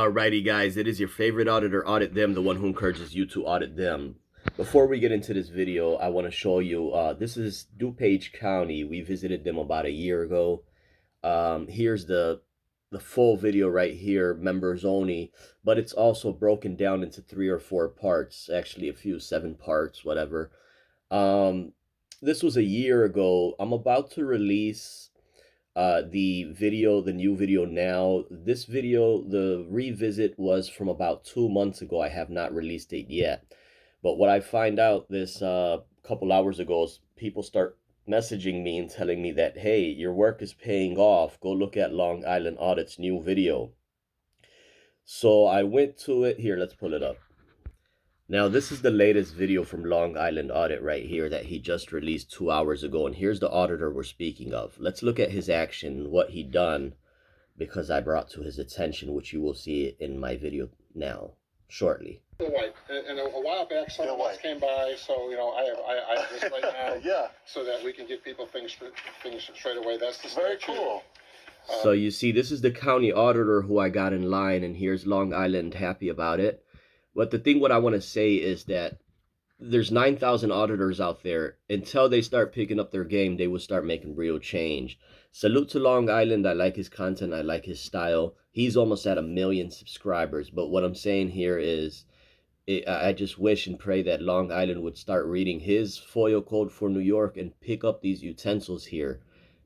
Alrighty guys, it is your favorite auditor, Audit Them, the one who encourages you to audit them. Before we get into this video, I want to show you, this is DuPage County. We visited them about a year ago. Here's the full video right here, members only, but it's also broken down into 3 or 4 parts, actually a few, 7 parts, whatever. This was a year ago. I'm about to release the new video now. This video, the revisit, was from about 2 months ago. I have not released it yet. But what I find out this couple hours ago is people start messaging me and telling me that, hey, your work is paying off. Go look at Long Island Audit's new video. So I went to it. Here, let's pull it up. Now, this is the latest video from Long Island Audit right here that he just released 2 hours ago. And here's the auditor we're speaking of. Let's look at his action, what he done, because I brought to his attention, which you will see in my video now, shortly. And a while back, some of us came by, so, you know, I have this right now. Yeah. So that we can give people things straight away. That's the very cool. So you see, this is the county auditor who I got in line, and here's Long Island happy about it. But the thing what I want to say is that there's 9,000 auditors out there. Until they start picking up their game, they will start making real change. Salute to Long Island. I like his content. I like his style. He's almost at 1 million subscribers. But what I'm saying here is I just wish and pray that Long Island would start reading his FOIL code for New York and pick up these utensils here.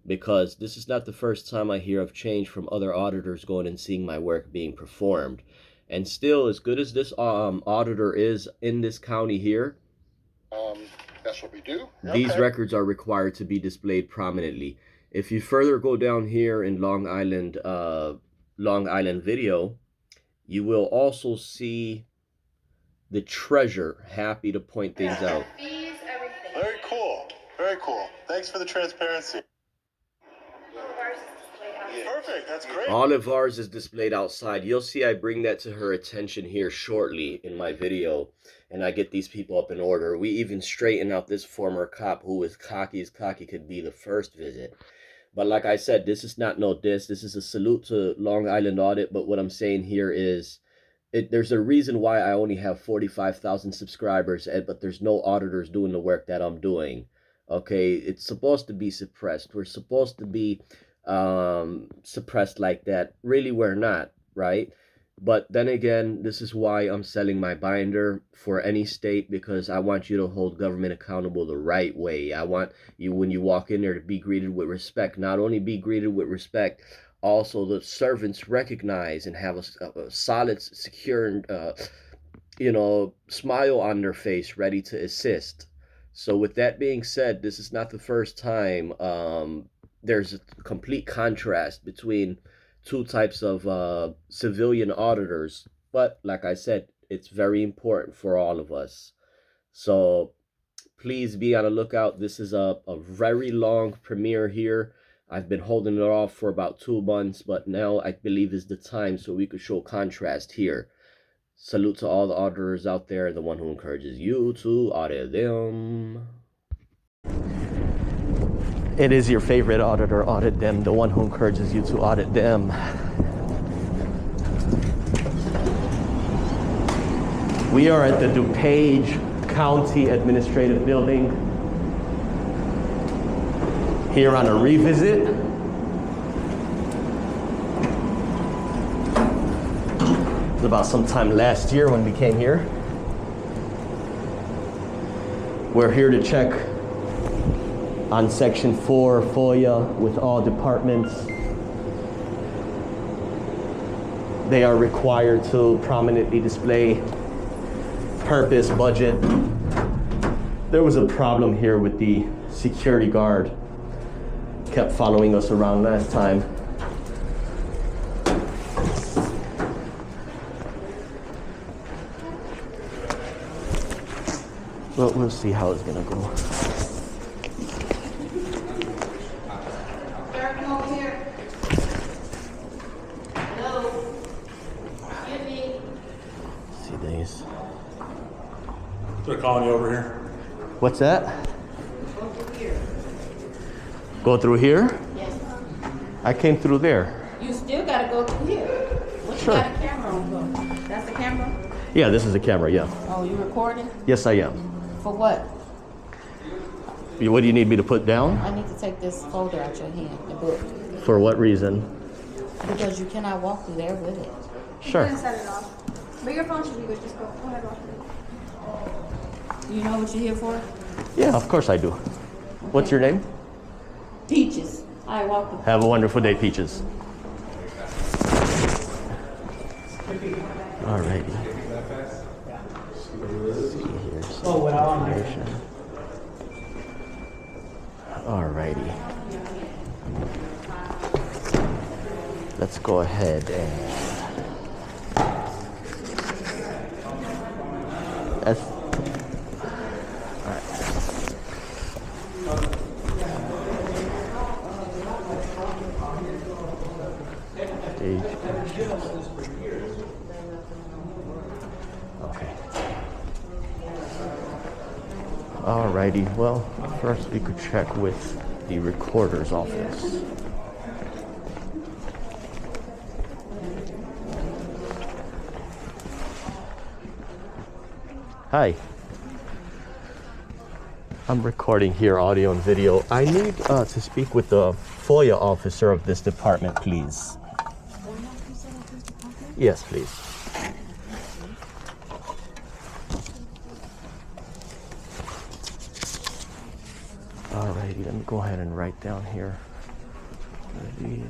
Because this is not the first time I hear of change from other auditors going and seeing my work being performed. And still, as good as this auditor is in this county here, that's what we do. These records are required to be displayed prominently. If you further go down here in Long Island video, you will also see the treasurer happy to point things out. Very cool. Very cool. Thanks for the transparency. Perfect. That's great. All of ours is displayed outside. You'll see I bring that to her attention here shortly in my video, and I get these people up in order. We even straighten out this former cop who is cocky as cocky could be the first visit. But like I said, this is not no diss. This is a salute to Long Island Audit. But what I'm saying here is there's a reason why I only have 45,000 subscribers, but there's no auditors doing the work that I'm doing. Okay, it's supposed to be suppressed. We're supposed to be suppressed like that. Really, we're not, right? But then again, this is why I'm selling my binder for any state, because I want you to hold government accountable the right way. I want you, when you walk in there, to be greeted with respect. Not only be greeted with respect, also the servants recognize and have a solid, secure, smile on their face, ready to assist. So with that being said, this is not the first time there's a complete contrast between 2 types of civilian auditors. But like I said, it's very important for all of us. So please be on the lookout. This is a very long premiere here. I've been holding it off for about 2 months, but now I believe is the time so we could show contrast here. Salute to all the auditors out there, the one who encourages you to audit them. It is your favorite auditor, Audit Them, the one who encourages you to audit them. We are at the DuPage County Administrative Building here on a revisit. It was about sometime last year when we came here. We're here to check on Section 4 FOIA with all departments. They are required to prominently display purpose, budget. There was a problem here with the security guard. Kept following us around last time. But we'll see how it's gonna go. They're calling you over here. What's that? Go through here. Go through here? Yes. I came through there. You still gotta go through here. What Sure. you got a camera That's the camera? Yeah, this is a camera, yeah. Oh, you recording? Yes, I am. For what? What do you need me to put down? I need to take this folder out your hand, the book. For what reason? Because you cannot walk through there with it. Sure. You can set it off. But your phone should be good. Just go ahead, walk it. You know what you're here for? Yeah, of course I do. What's your name? Peaches. Hi, welcome. Have a wonderful day, Peaches. Alrighty. Alrighty. Let's go ahead and okay. Alrighty, well, first we could check with the recorder's office. Hi. I'm recording here audio and video. I need to speak with the FOIA officer of this department, please. Yes, please. Alrighty, let me go ahead and write down here. These.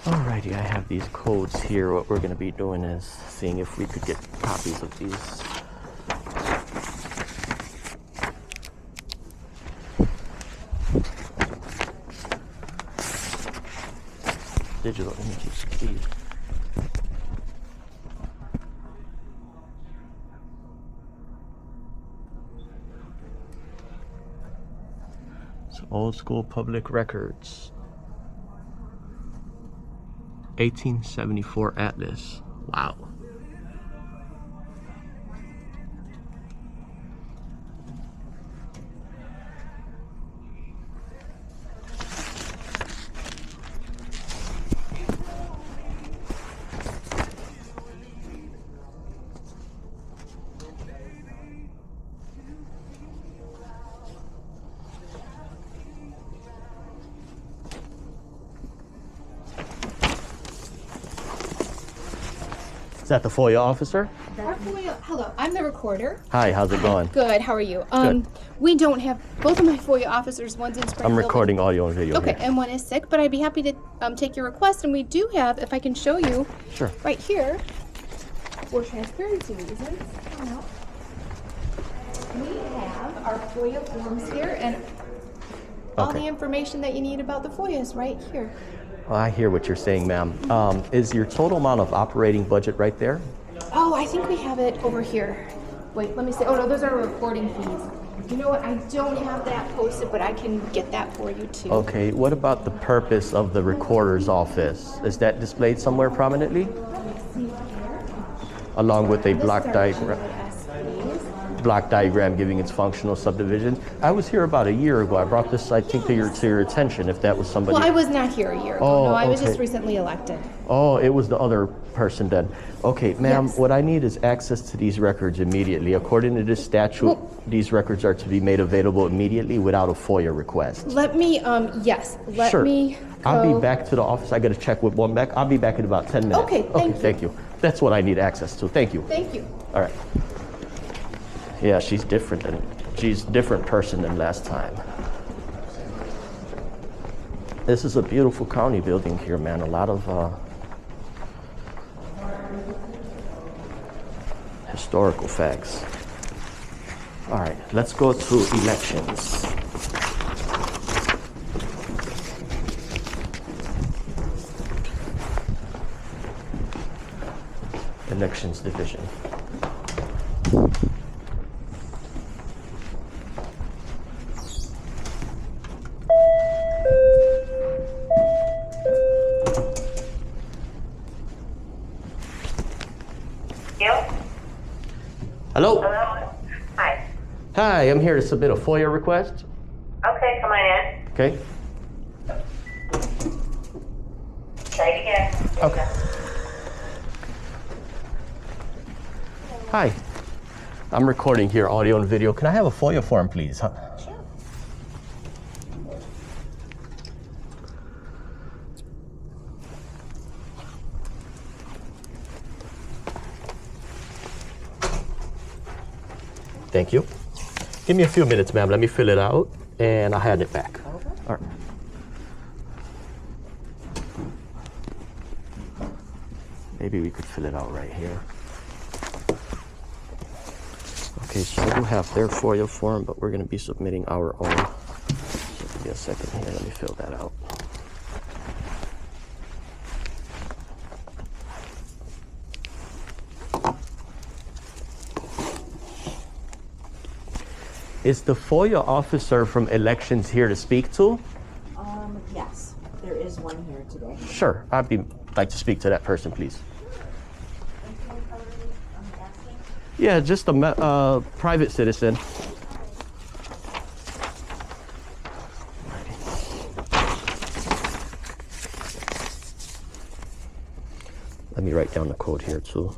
Alrighty, I have these codes here. What we're going to be doing is seeing if we could get copies of these. Digital images, please. So old school public records. 1874 Atlas. Wow. Is that the FOIA officer? Hello, I'm the recorder. Hi, how's it going? Good, how are you? Good. We don't have, both of my FOIA officers, one's in Springfield. I'm recording audio and video Okay, here. and one is sick, but I'd be happy to take your request, and we do have, if I can show you, Sure. right here, for transparency reasons, come out. We have our FOIA forms here, and all Okay. the information that you need about the FOIA is right here. Well, I hear what you're saying, ma'am. Is your total amount of operating budget right there? Oh, I think we have it over here. Wait, let me see. Oh no, those are recording fees. You know what? I don't have that posted, but I can get that for you too. Okay, what about the purpose of the recorder's office? Is that displayed somewhere prominently? Along with a block diagram. Giving its functional subdivision. I was here about a year ago. I brought this, I think, to your attention. If that was somebody. Well, I was not here a year ago. Oh, no, I was okay. just recently elected. Oh, it was the other person then. Okay, ma'am, Yes. what I need is access to these records immediately. According to this statute, these records are to be made available immediately without a FOIA request. Let me, yes, let Sure. me go. I'll be back to the office. I got to check with one back. I'll be back in about 10 minutes. Okay, thank you. Thank you. That's what I need access to. Thank you. Thank you. All right. Yeah, she's a different person than last time. This is a beautiful county building here, man. A lot of historical facts. All right, let's go to elections. Elections division. Hi, I'm here to submit a FOIA request. Okay, come on in. Okay. Try it again. There you Okay. go. Hi. I'm recording here, audio and video. Can I have a FOIA form, please? Sure. Thank you. Give me a few minutes, ma'am. Let me fill it out, and I'll hand it back. Okay. All right. Maybe we could fill it out right here. Okay, so we'll have their FOIA form, but we're going to be submitting our own. So give me a second here. Let me fill that out. Is the FOIA officer from elections here to speak to? Yes, there is one here today. Sure, like to speak to that person, please. Yeah, just a private citizen. Let me write down the code here too.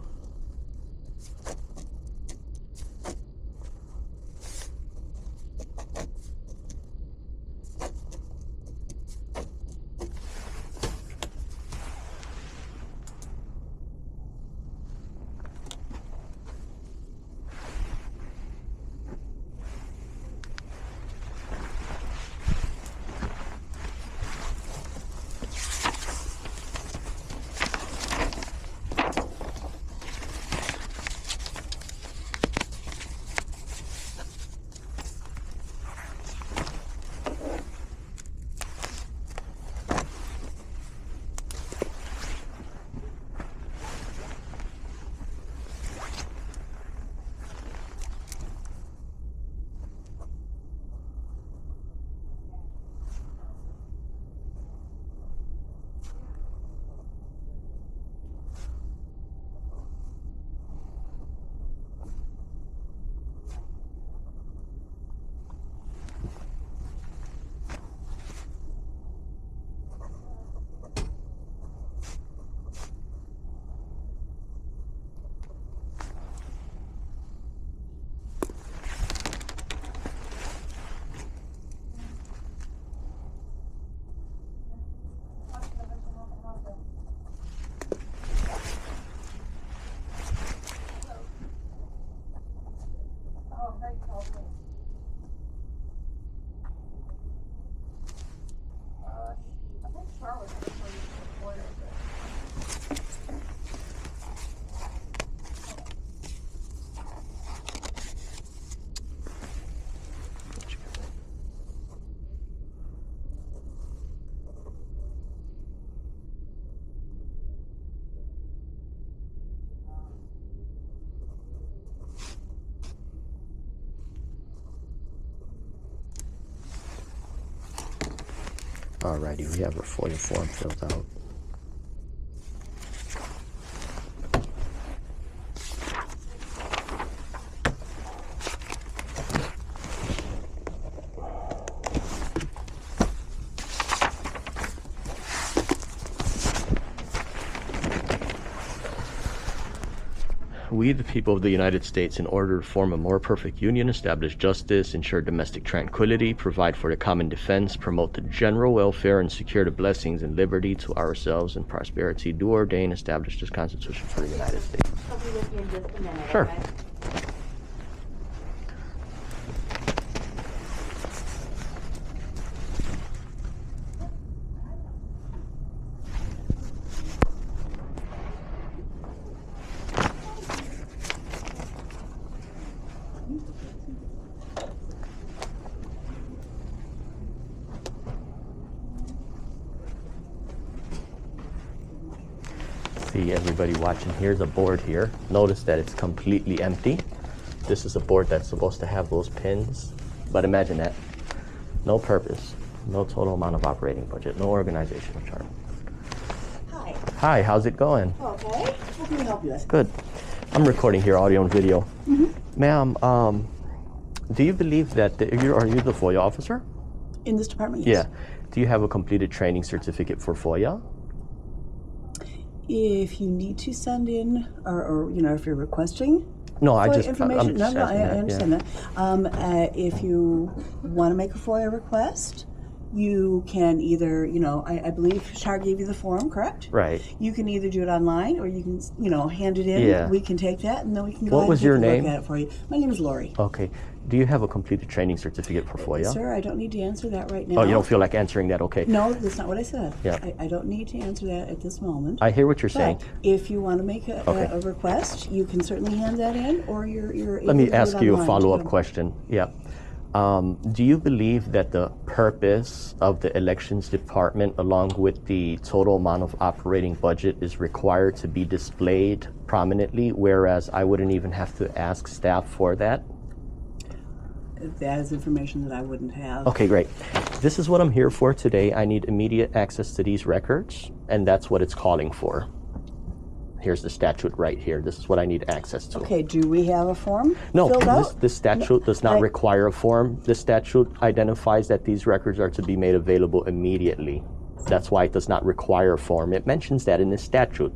Alrighty, we have our FOIA form filled out. We, the people of the United States, in order to form a more perfect union, establish justice, ensure domestic tranquility, provide for the common defense, promote the general welfare, and secure the blessings and liberty to ourselves and prosperity, do ordain, establish this Constitution for the United States. I'll be with you in just a minute. Sure. Okay? See everybody watching, here's a board here. Notice that it's completely empty. This is a board that's supposed to have those pins, but imagine that. No purpose, no total amount of operating budget, no organizational chart. Hi. Hi, how's it going? Okay. How can we help you? Good. I'm recording here, audio and video. Ma'am, Do you believe that are you the FOIA officer? In this department, yes. Yeah. Do you have a completed training certificate for FOIA? If you need to send in, or if you're requesting No, FOIA I'm information, just I asking that, understand that. If you want to make a FOIA request, you can either, I believe Shar gave you the form, correct? Right. You can either do it online or you can, hand it in. Yeah. We can take that and then we can go What ahead was and your take a name? look at it for you. My name is Lori. Okay. Do you have a completed training certificate for FOIA? Sir, I don't need to answer that right now. Oh, you don't feel like answering that? Okay. No, that's not what I said. Yeah. I don't need to answer that at this moment. I hear what you're saying. But if you want to make a request, you can certainly hand that in, or you're able Let me to do ask it you a online, follow-up too. question. Yeah. Do you believe that the purpose of the elections department, along with the total amount of operating budget, is required to be displayed prominently, whereas I wouldn't even have to ask staff for that? That is information that I wouldn't have. Okay, great. This is what I'm here for today. I need immediate access to these records, and that's what it's calling for. Here's the statute right here. This is what I need access to. Okay, do we have a form No, filled out? this statute does not require a form. This statute identifies that these records are to be made available immediately. That's why it does not require a form. It mentions that in this statute.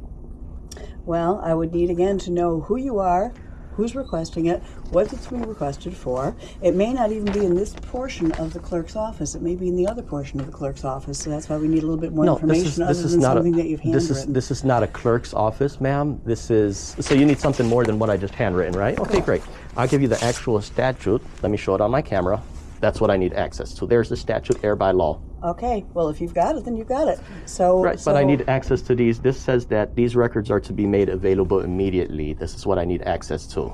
Well, I would need again to know who you are, who's requesting it, what it's being requested for. It may not even be in this portion of the clerk's office. It may be in the other portion of the clerk's office. So that's why we need a little bit more information other than something that you've handwritten. This is not a clerk's office, ma'am. This is, so you need something more than what I just handwritten, right? Okay, great. I'll give you the actual statute. Let me show it on my camera. That's what I need access to. There's the statute there by law. Okay, well, if you've got it, then you've got it. So, right, but I need access to these. This says that these records are to be made available immediately. This is what I need access to.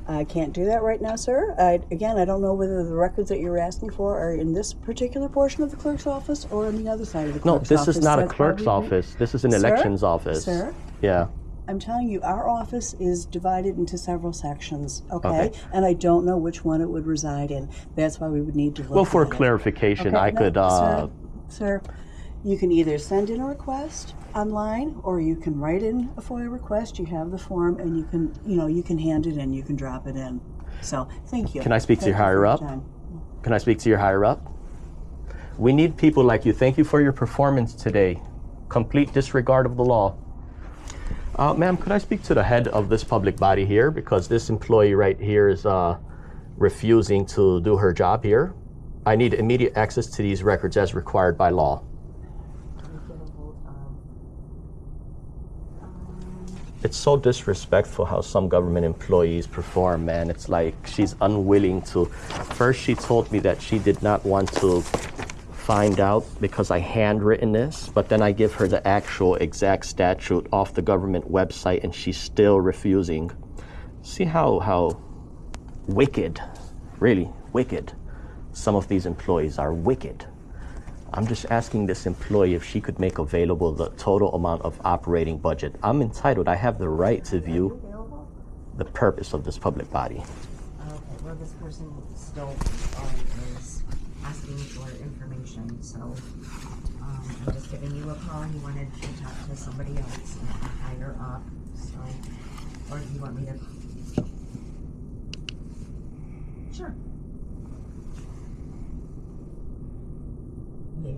I can't do that right now, sir. Again, I don't know whether the records that you're asking for are in this particular portion of the clerk's office or on the other side of the clerk's office. No, this is not a clerk's office. This is an elections office. Sir? Yeah. I'm telling you, our office is divided into several sections, okay? And I don't know which one it would reside in. That's why we would need to look Well, for at it. clarification, I could... Sir, you can either send in a request online or you can write in a FOIA request. You have the form and you can, you can hand it in, you can drop it in. So, thank you. Can I speak to your higher up? Can I speak to your higher up? We need people like you. Thank you for your performance today. Complete disregard of the law. Ma'am, could I speak to the head of this public body here? Because this employee right here is refusing to do her job here. I need immediate access to these records as required by law. It's so disrespectful how some government employees perform, man. It's like she's unwilling to. First, she told me that she did not want to find out because I handwritten this, but then I give her the actual exact statute off the government website and she's still refusing. See how wicked, really wicked, some of these employees are wicked. I'm just asking this employee if she could make available the total amount of operating budget. I'm entitled, I have the right to view the purpose of this public body. Okay, well, this person still is asking for information, so I'm just giving you a call. He wanted to talk to somebody else higher up, so, or do you want me to? Sure. Yeah.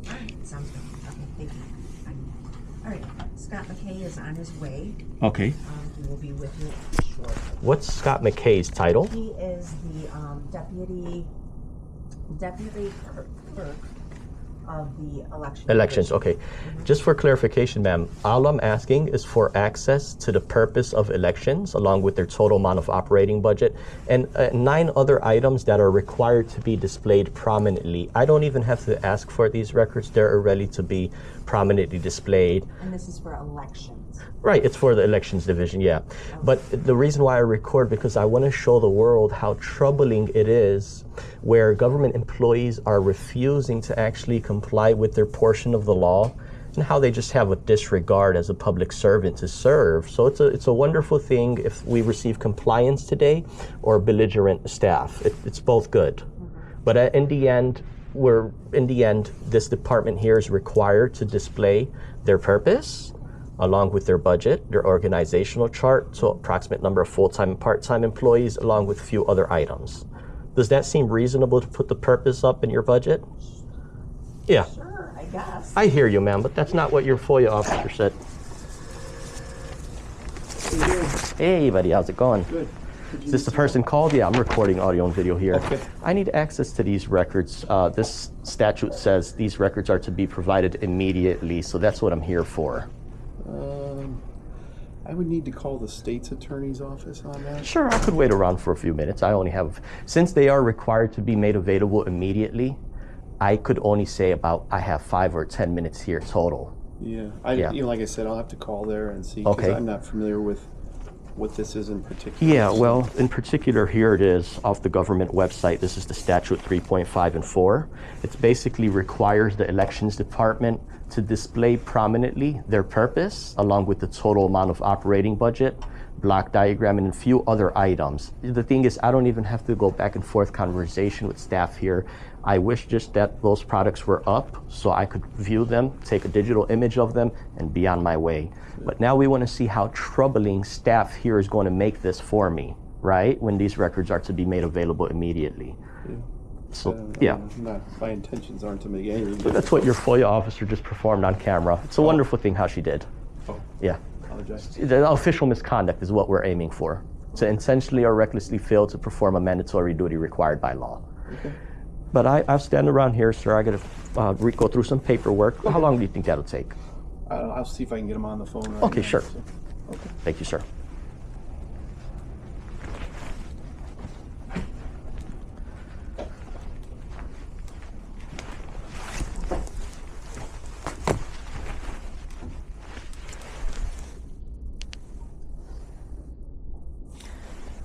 All right, sounds good. Okay, thank you. All right, Scott McKay is on his way. Okay. He will be with you shortly. What's Scott McKay's title? He is the deputy clerk of the elections. Okay. Just for clarification, ma'am, all I'm asking is for access to the purpose of elections along with their total amount of operating budget and 9 other items that are required to be displayed prominently. I don't even have to ask for these records. They're already to be prominently displayed. And this is for elections. Right, it's for the elections division, yeah. But the reason why I record, because I want to show the world how troubling it is where government employees are refusing to actually comply with their portion of the law and how they just have a disregard as a public servant to serve. So it's a wonderful thing if we receive compliance today or belligerent staff. It's both good. But in the end, this department here is required to display their purpose along with their budget, their organizational chart, so approximate number of full-time and part-time employees, along with a few other items. Does that seem reasonable to put the purpose up in your budget? Yeah. Sure, I guess. I hear you, ma'am, but that's not what your FOIA officer said. Hey, buddy, how's it going? Good. Is this the person called? Yeah, I'm recording audio and video here. Okay. I need access to these records. This statute says these records are to be provided immediately, so that's what I'm here for. I would need to call the state's attorney's office on that. Sure, I could wait around for a few minutes. I only have, since they are required to be made available immediately, I could only say I have 5 or 10 minutes here total. Yeah. Yeah. You know, like I said, I'll have to call there and see, because Okay. I'm not familiar with what this is in particular. Yeah, well, in particular, here it is off the government website. This is the statute 3.5 and 4. It basically requires the elections department to display prominently their purpose, along with the total amount of operating budget, block diagram, and a few other items. The thing is, I don't even have to go back and forth conversation with staff here. I wish just that those products were up so I could view them, take a digital image of them, and be on my way. But now we want to see how troubling staff here is going to make this for me, right? When these records are to be made available immediately. Yeah. So, yeah. My intentions aren't to make anything. But that's what your FOIA officer just performed on camera. It's a wonderful thing how she did. Oh, Yeah. apologize. The official misconduct is what we're aiming for. To intentionally or recklessly fail to perform a mandatory duty required by law. Okay. But I'll stand around here, sir. I got to go through some paperwork. How long do you think that'll take? I'll see if I can get them on the phone right Okay, now. sure. Okay. Thank you, sir.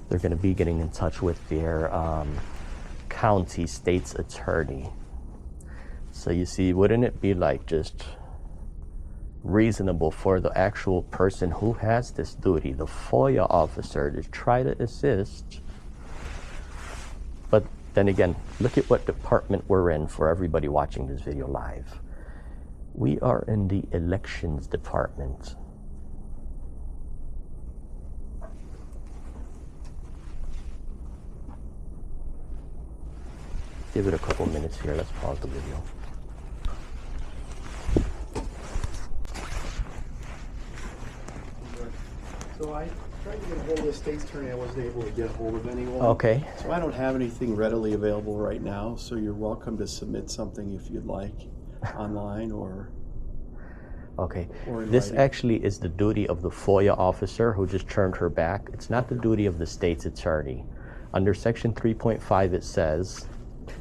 They're going to be getting in touch with their county state's attorney. So you see, wouldn't it be like just reasonable for the actual person who has this duty, the FOIA officer, to try to assist? But then again, look at what department we're in for everybody watching this video live. We are in the elections department. Give it a couple minutes here. Let's pause the video. So I tried to get a hold of the state's attorney. I wasn't able to get a hold of anyone. Okay. So I don't have anything readily available right now, so you're welcome to submit something if you'd like online or Okay. or in This writing. actually is the duty of the FOIA officer who just turned her back. It's not the duty of the state's attorney. Under section 3.5 it says,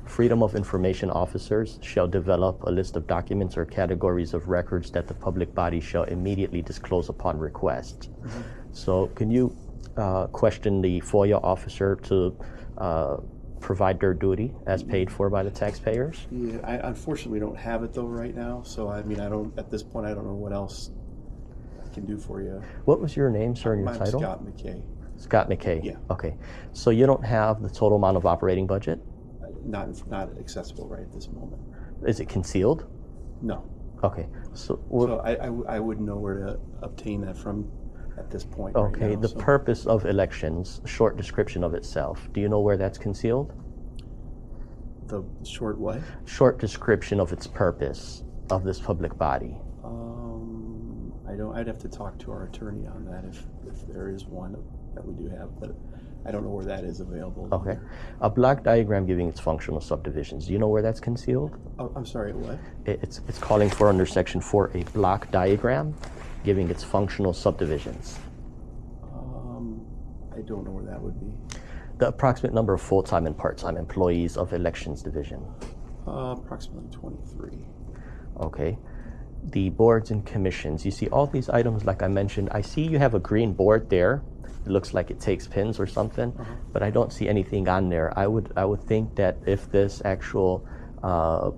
Freedom of Information officers shall develop a list of documents or categories of records that the public body shall immediately disclose upon request. Mm-hmm. So can you question the FOIA officer to provide their duty as paid for by the taxpayers? Yeah, I unfortunately don't have it though right now. So I mean, at this point, I don't know what else I can do for you. What was your name, sir, and your I'm title? Scott McKay. Scott McKay. Yeah. Okay. So you don't have the total amount of operating budget? Not accessible right at this moment. Is it concealed? No. Okay. So, So I wouldn't know where to obtain that from at this point. okay. Right now, The so. purpose of elections, short description of itself. Do you know where that's concealed? The short what? Short description of its purpose of this public body. I don't. I'd have to talk to our attorney on that if there is one that we do have, but I don't know where that is available. Okay. either. A block diagram giving its functional subdivisions. Do you know where that's concealed? Oh, I'm sorry. What? It's calling for under section 4 a block diagram giving its functional subdivisions. I don't know where that would be. The approximate number of full-time and part-time employees of elections division. Approximately 23. Okay. The boards and commissions. You see all these items like I mentioned. I see you have a green board there. It looks like it takes pins or something, but I don't see anything on there. I would think that if this actual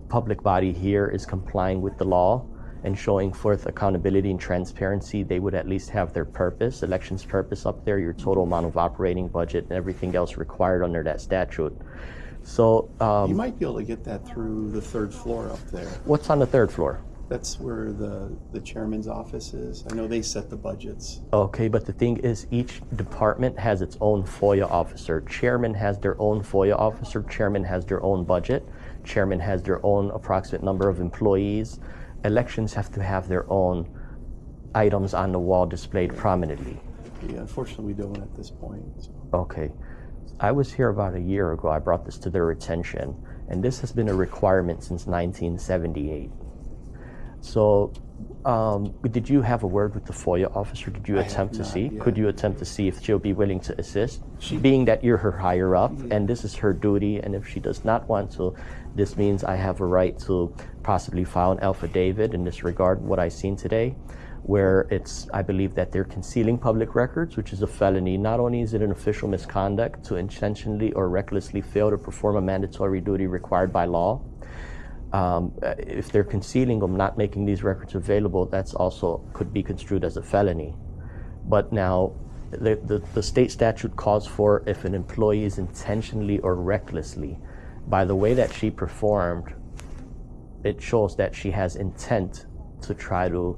public body here is complying with the law and showing forth accountability and transparency, they would at least have their purpose, elections purpose up there, your total amount of operating budget and everything else required under that statute. So You might be able to get that through the third floor up there. what's on the third floor? That's where the chairman's office is. I know they set the budgets. Okay, but the thing is, each department has its own FOIA officer. Chairman has their own FOIA officer. Chairman has their own budget. Chairman has their own approximate number of employees. Elections have to have their own items on the wall displayed prominently. Yeah, unfortunately, we don't at this point. So. Okay. I was here about a year ago. I brought this to their attention, and this has been a requirement since 1978. So, did you have a word with the FOIA officer? Did you attempt to see? Yet. Could you attempt to see if she'll be willing to assist? Being that you're her higher up, and this is her duty, and if she does not want to, this means I have a right to possibly file an affidavit in this regard, what I've seen today, where I believe that they're concealing public records, which is a felony. Not only is it an official misconduct to intentionally or recklessly fail to perform a mandatory duty required by law, if they're concealing them, not making these records available, that's also could be construed as a felony. But now, the state statute calls for if an employee is intentionally or recklessly. By the way that she performed, it shows that she has intent to try to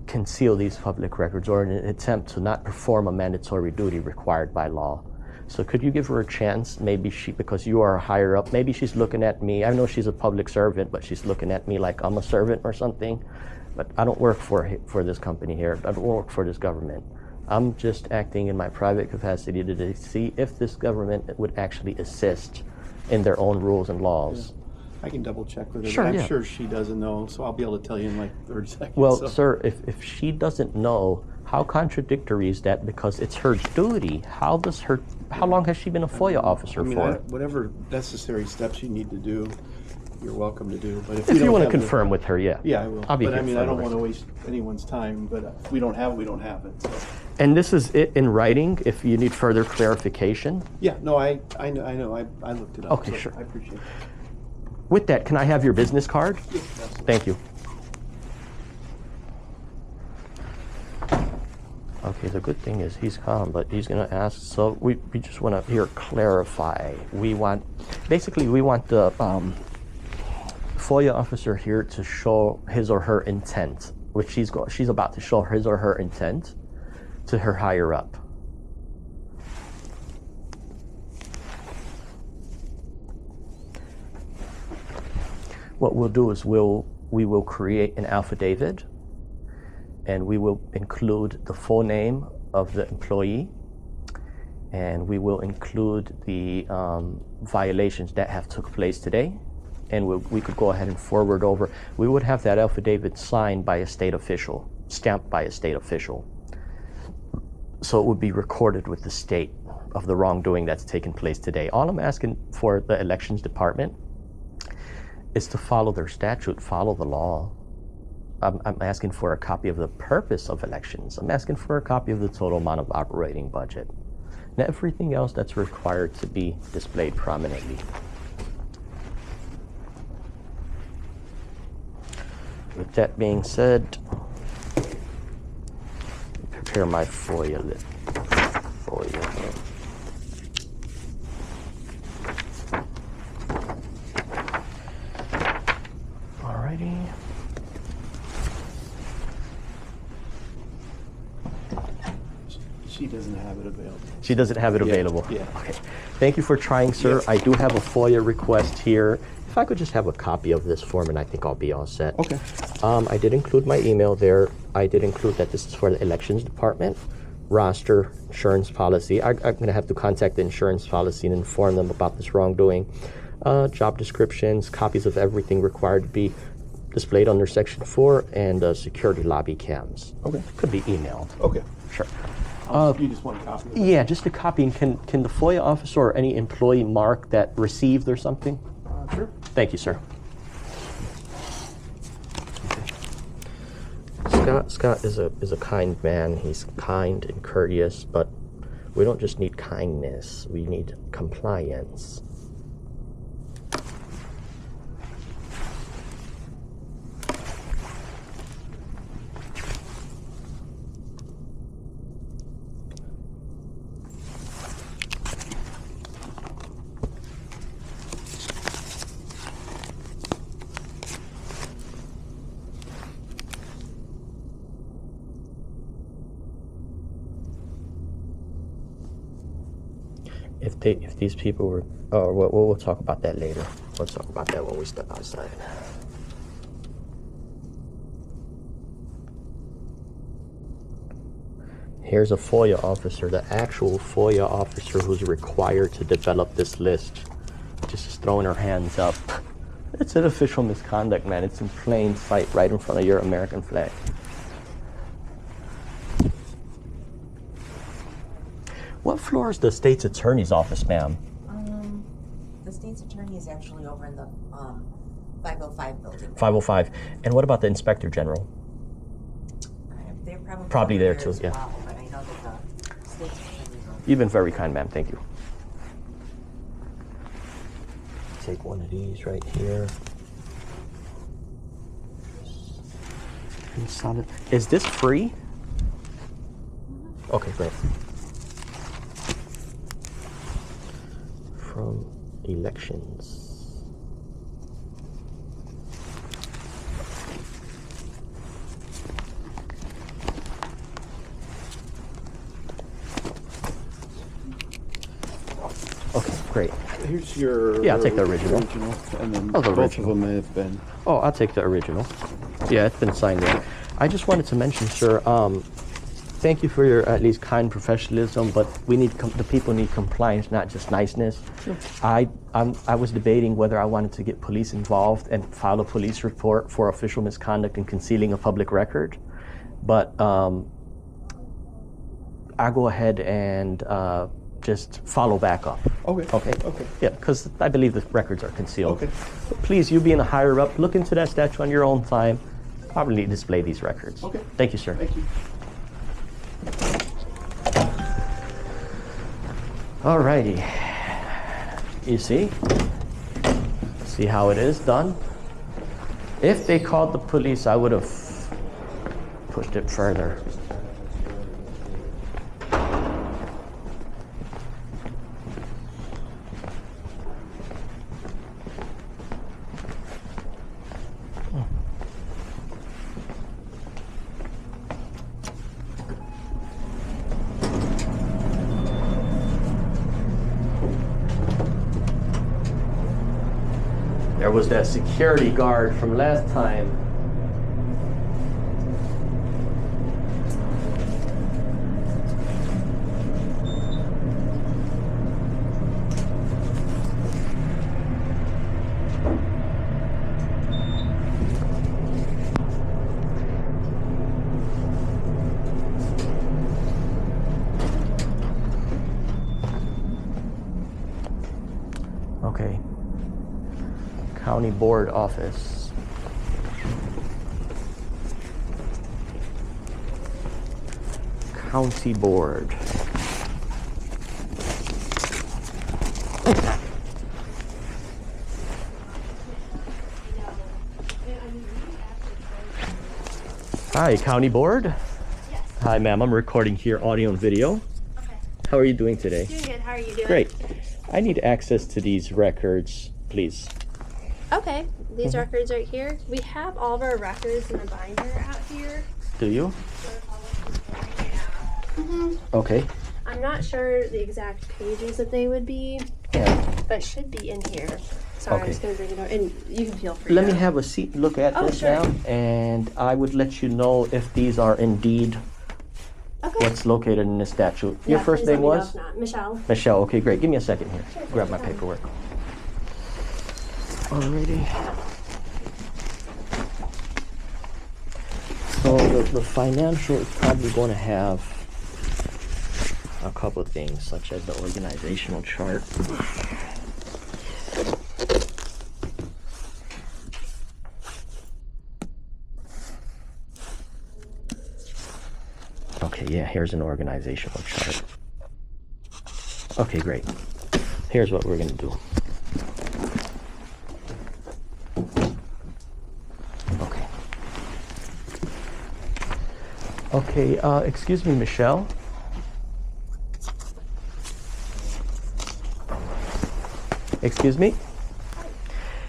conceal these public records, or in an attempt to not perform a mandatory duty required by law. So could you give her a chance? Maybe because you are higher up, maybe she's looking at me. I know she's a public servant, but she's looking at me like I'm a servant or something. But I don't work for this company here. I don't work for this government. I'm just acting in my private capacity to see if this government would actually assist in their own rules and laws. Yeah. I can double check with her. Sure, I'm yeah. sure she doesn't know, so I'll be able to tell you in like 30 seconds. Well, so. sir, if she doesn't know, how contradictory is that? Because it's her duty. How long has she been a FOIA officer for? Whatever necessary steps you need to do, you're welcome to do. But if you want to confirm with her, yeah. Yeah, I will. I'll be but I mean, I don't confirmed. want to waste anyone's time, but if we don't have it, we don't have it. So. And this is it in writing if you need further clarification? Yeah, no, I know. I looked it up. Okay, so sure. I appreciate it. With that, can I have your business card? Yes, absolutely. Thank you. Okay, the good thing is he's calm, but he's going to ask, so we just want to here clarify. We want the FOIA officer here to show his or her intent, which she's about to show his or her intent to her higher up. What we'll do is we will create an affidavit, and we will include the full name of the employee, and we will include the violations that have took place today, and we could go ahead and forward over. We would have that affidavit signed by a state official, stamped by a state official. So it would be recorded with the state of the wrongdoing that's taken place today. All I'm asking for the elections department is to follow their statute, follow the law. I'm asking for a copy of the purpose of elections. I'm asking for a copy of the total amount of operating budget and everything else that's required to be displayed prominently. With that being said, prepare my FOIA list. Alrighty. She doesn't have it available. She doesn't have it available? Yeah. Okay. Thank you for trying, sir. Yes. I do have a FOIA request here. If I could just have a copy of this form, and I think I'll be all set. Okay. I did include my email there. I did include that this is for the elections department, roster, insurance policy. I'm going to have to contact the insurance policy and inform them about this wrongdoing. Job descriptions, copies of everything required to be displayed under Section 4, and security lobby cams. Okay. Could be emailed. Okay. Sure. You just want a copy of it? Yeah, just a copy. And can the FOIA officer or any employee mark that received or something? Sure. Thank you, sir. Okay. Scott is a kind man. He's kind and courteous, but we don't just need kindness. We need compliance. if these people were, oh, we'll talk about that later. We'll talk about that when we step outside. Here's a FOIA officer, the actual FOIA officer who's required to develop this list. Just throwing her hands up. It's an official misconduct, man. It's in plain sight right in front of your American flag. What floor is the state's attorney's office, ma'am? The state's attorney is actually over in the 505 building. 505. And what about the inspector general? They're Probably there too, as yeah. well, but I know that the state's attorney is over. You've been very kind, ma'am. Thank you. Take one of these right here. Is this free? Okay, great. From elections. Okay, great. Here's your. Yeah, I'll take the original. And then Oh, the both original. of them have been. Oh, I'll take the original. Yeah, it's been signed in. I just wanted to mention, sir, thank you for your at least kind professionalism, but we need the people need compliance, not just niceness. Sure. I was debating whether I wanted to get police involved and file a police report for official misconduct and concealing a public record, but I'll go ahead and just follow back up. Okay. Okay. Okay. Yeah, because I believe the records are concealed. Okay. But please, you being a higher up, look into that statue on your own time. Probably display these records. Okay. Thank you, sir. Thank you. Alrighty. You see? See how it is done? If they called the police, I would have pushed it further. There was that security guard from last time. Okay. County Board Office. County Board. Hi, County Board. Yes. Hi, ma'am. I'm recording here audio and video. Okay. How are you doing today? Doing good. How are you doing? Great. I need access to these records, please. Okay. These records right here. We have all of our records in a binder out here. Do you? Mm-hmm. Okay. I'm not sure the exact pages that they would be, Yeah. but should be in here. Sorry, Okay. I'm just gonna bring it over, and you can feel free. Let to me have a seat, look at Oh, this sure. now, and I would let you know if these are indeed Okay. what's located in this statute. Yeah, Your first please let name me know was? if not. Michelle. Michelle. Okay, great. Give me a second here. Sure, Grab my take your time. paperwork. Alrighty. So the financial is probably going to have a couple of things, such as the organizational chart. Okay, yeah, here's an organizational chart. Okay, great. Here's what we're going to do. Okay. Okay, excuse me, Michelle. Excuse me?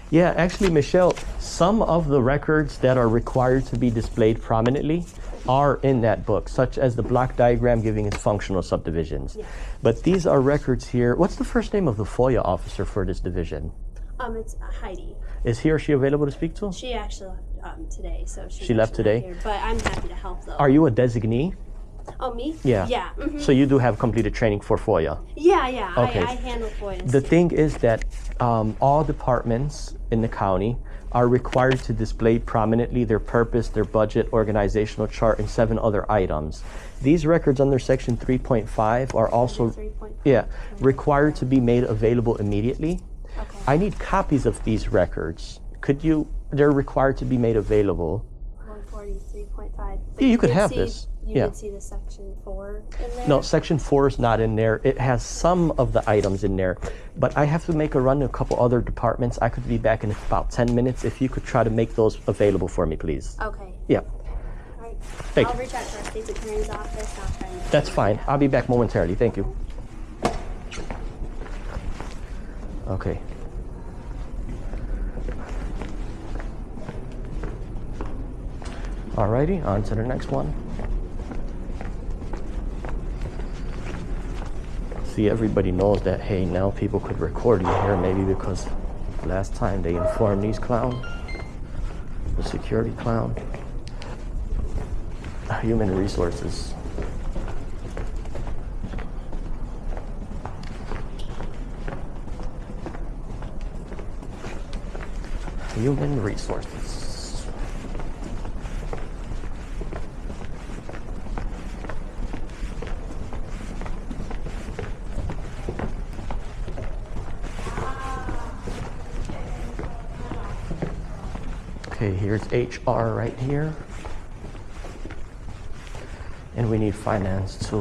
Yeah, actually, Michelle, some of the records that are required to be displayed prominently, are in that book, such as the block diagram giving its functional subdivisions. Yeah. But these are records here. What's the first name of the FOIA officer for this division? It's Heidi. Is he or she available to speak to? She actually left today, so She left actually not today? here, but I'm happy to help though. Are you a designee? Oh, me? Yeah. Yeah. So you do have completed training for FOIA? Yeah. Okay. I handle FOIAs. The thing is that all departments in the county are required to display prominently their purpose, their budget, organizational chart, and 7 other items. These records under section 3.5 are also 3.5. required to be made available immediately. Okay. I need copies of these records. They're required to be made available. 143.5. Yeah, you could have this. You Yeah. did see the section 4 in there? No, section 4 is not in there. It has some of the items in there, but I have to make a run to a couple other departments. I could be back in about 10 minutes. If you could try to make those available for me, please. Okay. Yeah, All right. Thank I'll you. reach out to our state's attorney's office. I'll try and that's fine. I'll be back momentarily. Thank you. Okay. Alrighty, on to the next one. See, everybody knows that, hey, now people could record you here, maybe because last time they informed these clowns, the security clown, human resources. Human resources. Okay, here's HR right here. And we need finance too.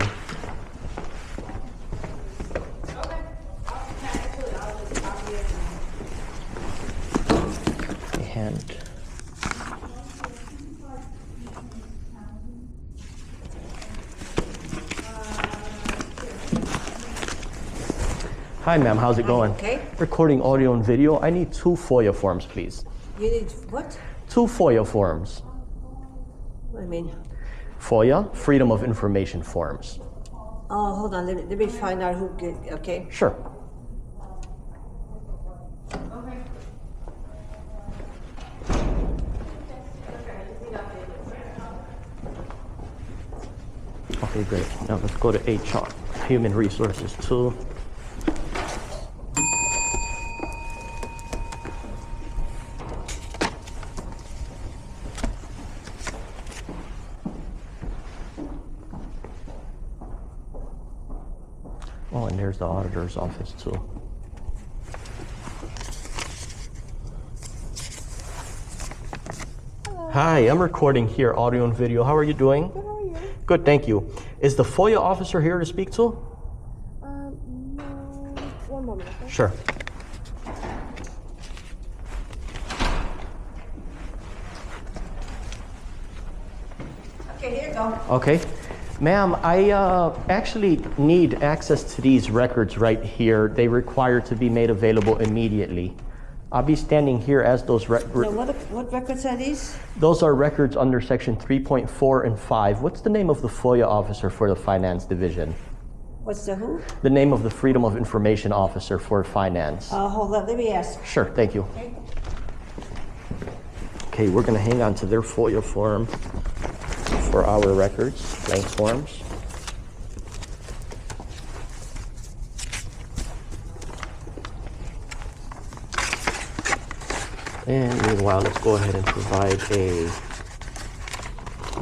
And hi, ma'am. How's it going? Okay. Recording audio and video. I need 2 FOIA forms, please. You need what? 2 FOIA forms. What do you mean? FOIA, Freedom of Information forms. Oh, hold on. Let me find out who get. Okay. Sure. Okay, great. Now let's go to HR, Human Resources 2. Oh, and there's the auditor's office too. Hi, I'm recording here, audio and video. How are you doing? Good, how are you? Good, thank you. Is the FOIA officer here to speak to? No. One moment, okay? Sure. Okay, here you go. Okay. Ma'am, I actually need access to these records right here. They require to be made available immediately. I'll be standing here as those Now, what records are these? Those are records under section 3.4 and 5. What's the name of the FOIA officer for the finance division? What's the who? The name of the Freedom of Information officer for finance. Hold on. Let me ask. Sure, thank you. Okay. Okay, we're gonna hang on to their FOIA form for our records, blank forms. And meanwhile, let's go ahead and provide a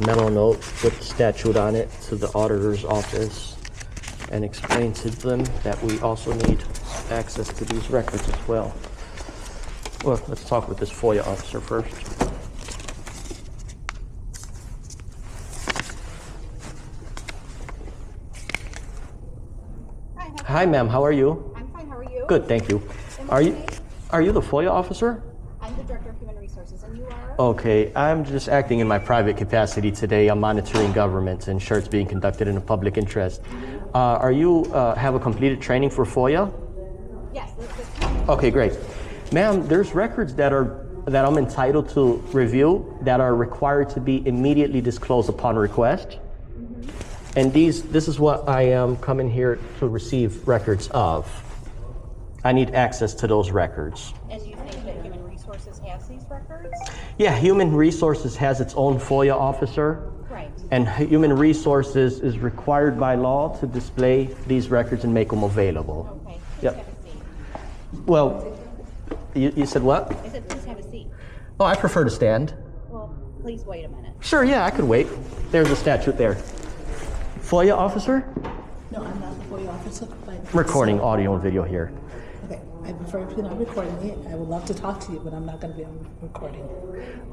memo note with the statute on it to the auditor's office and explain to them that we also need access to these records as well. Well, let's talk with this FOIA officer first. Hi, ma'am. How are you? I'm fine, how are you? Good, thank you. Are you the FOIA officer? I'm the Director of Human Resources, and you are? Okay, I'm just acting in my private capacity today. I'm monitoring government and ensure it's being conducted in the public interest. Are you have a completed training for FOIA? Yes. Okay, great. Ma'am, there's records that are that I'm entitled to review that are required to be immediately disclosed upon request. And this is what I am coming here to receive records of. I need access to those records. And you think that Human Resources has these records? Yeah, Human Resources has its own FOIA officer. Right. And Human Resources is required by law to display these records and make them available. Okay. Please Yep. have a seat. Well, you said what? I said, please have a seat. Oh, I prefer to stand. Well, please wait a minute. Sure, yeah, I could wait. There's a statute there. FOIA officer? No, I'm not the FOIA officer. Recording audio and video here. Okay, I prefer if you're not recording it. I would love to talk to you, but I'm not going to be on recording.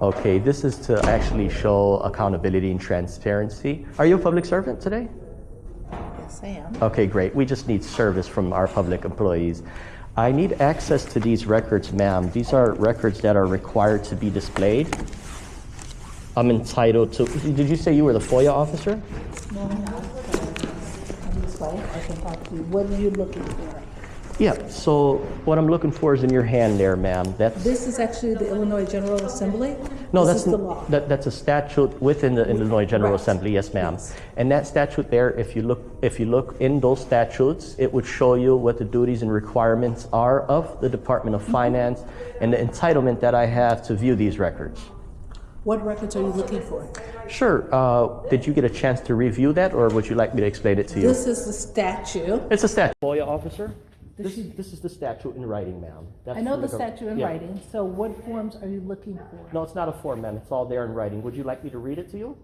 Okay, this is to actually show accountability and transparency. Are you a public servant today? Yes, I am. Okay, great. We just need service from our public employees. I need access to these records, ma'am. These are records that are required to be displayed. I'm entitled to. Did you say you were the FOIA officer? No, I'm not. I'm this way. I can talk to you. What are you looking for? Yeah, so what I'm looking for is in your hand there, ma'am. This is actually the Illinois General Assembly. No, this that's is the law. That's a statute within the Illinois General Right. Assembly. Yes, ma'am. Yes. And that statute there, if you look in those statutes, it would show you what the duties and requirements are of the Department of Finance and the entitlement that I have to view these records. What records are you looking for? Sure. Did you get a chance to review that, or would you like me to explain it to you? This is the statute. It's a statute. FOIA officer. This is the statute in writing, ma'am. I know the statute in Yeah. writing. So what forms are you looking for? No, it's not a form, ma'am. It's all there in writing. Would you like me to read it to you?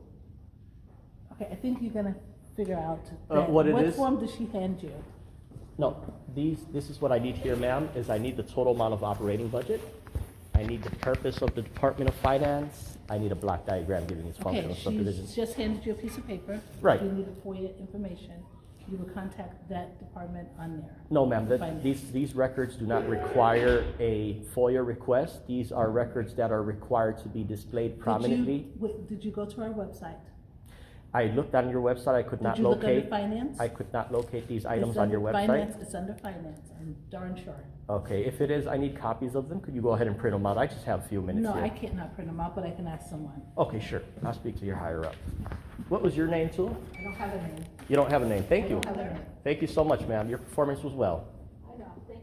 Okay, I think you're going to figure out what it is? What form does she hand you? No, this is what I need here, ma'am, is I need the total amount of operating budget. I need the purpose of the Department of Finance. I need a block diagram giving its functional Okay, subdivisions. she's just handed you a piece of paper. Right. If you need a FOIA information, you will contact that department on there. No, ma'am, Finance. these records do not require a FOIA request. These are records that are required to be displayed prominently. Did you go to our website? I looked on your website, I could not Did you look under locate. finance? I could not locate these items It's on your under website. Finance, it's under finance, I'm darn sure. Okay, if it is, I need copies of them. Could you go ahead and print them out? I just have a few minutes No, here. I can't not print them out, but I can ask someone. Okay, sure. I'll speak to your higher up. What was your name, too? I don't have a name. You don't have a name. Thank you. I don't have a name. Thank you so much, ma'am. Your performance was well. I know, thank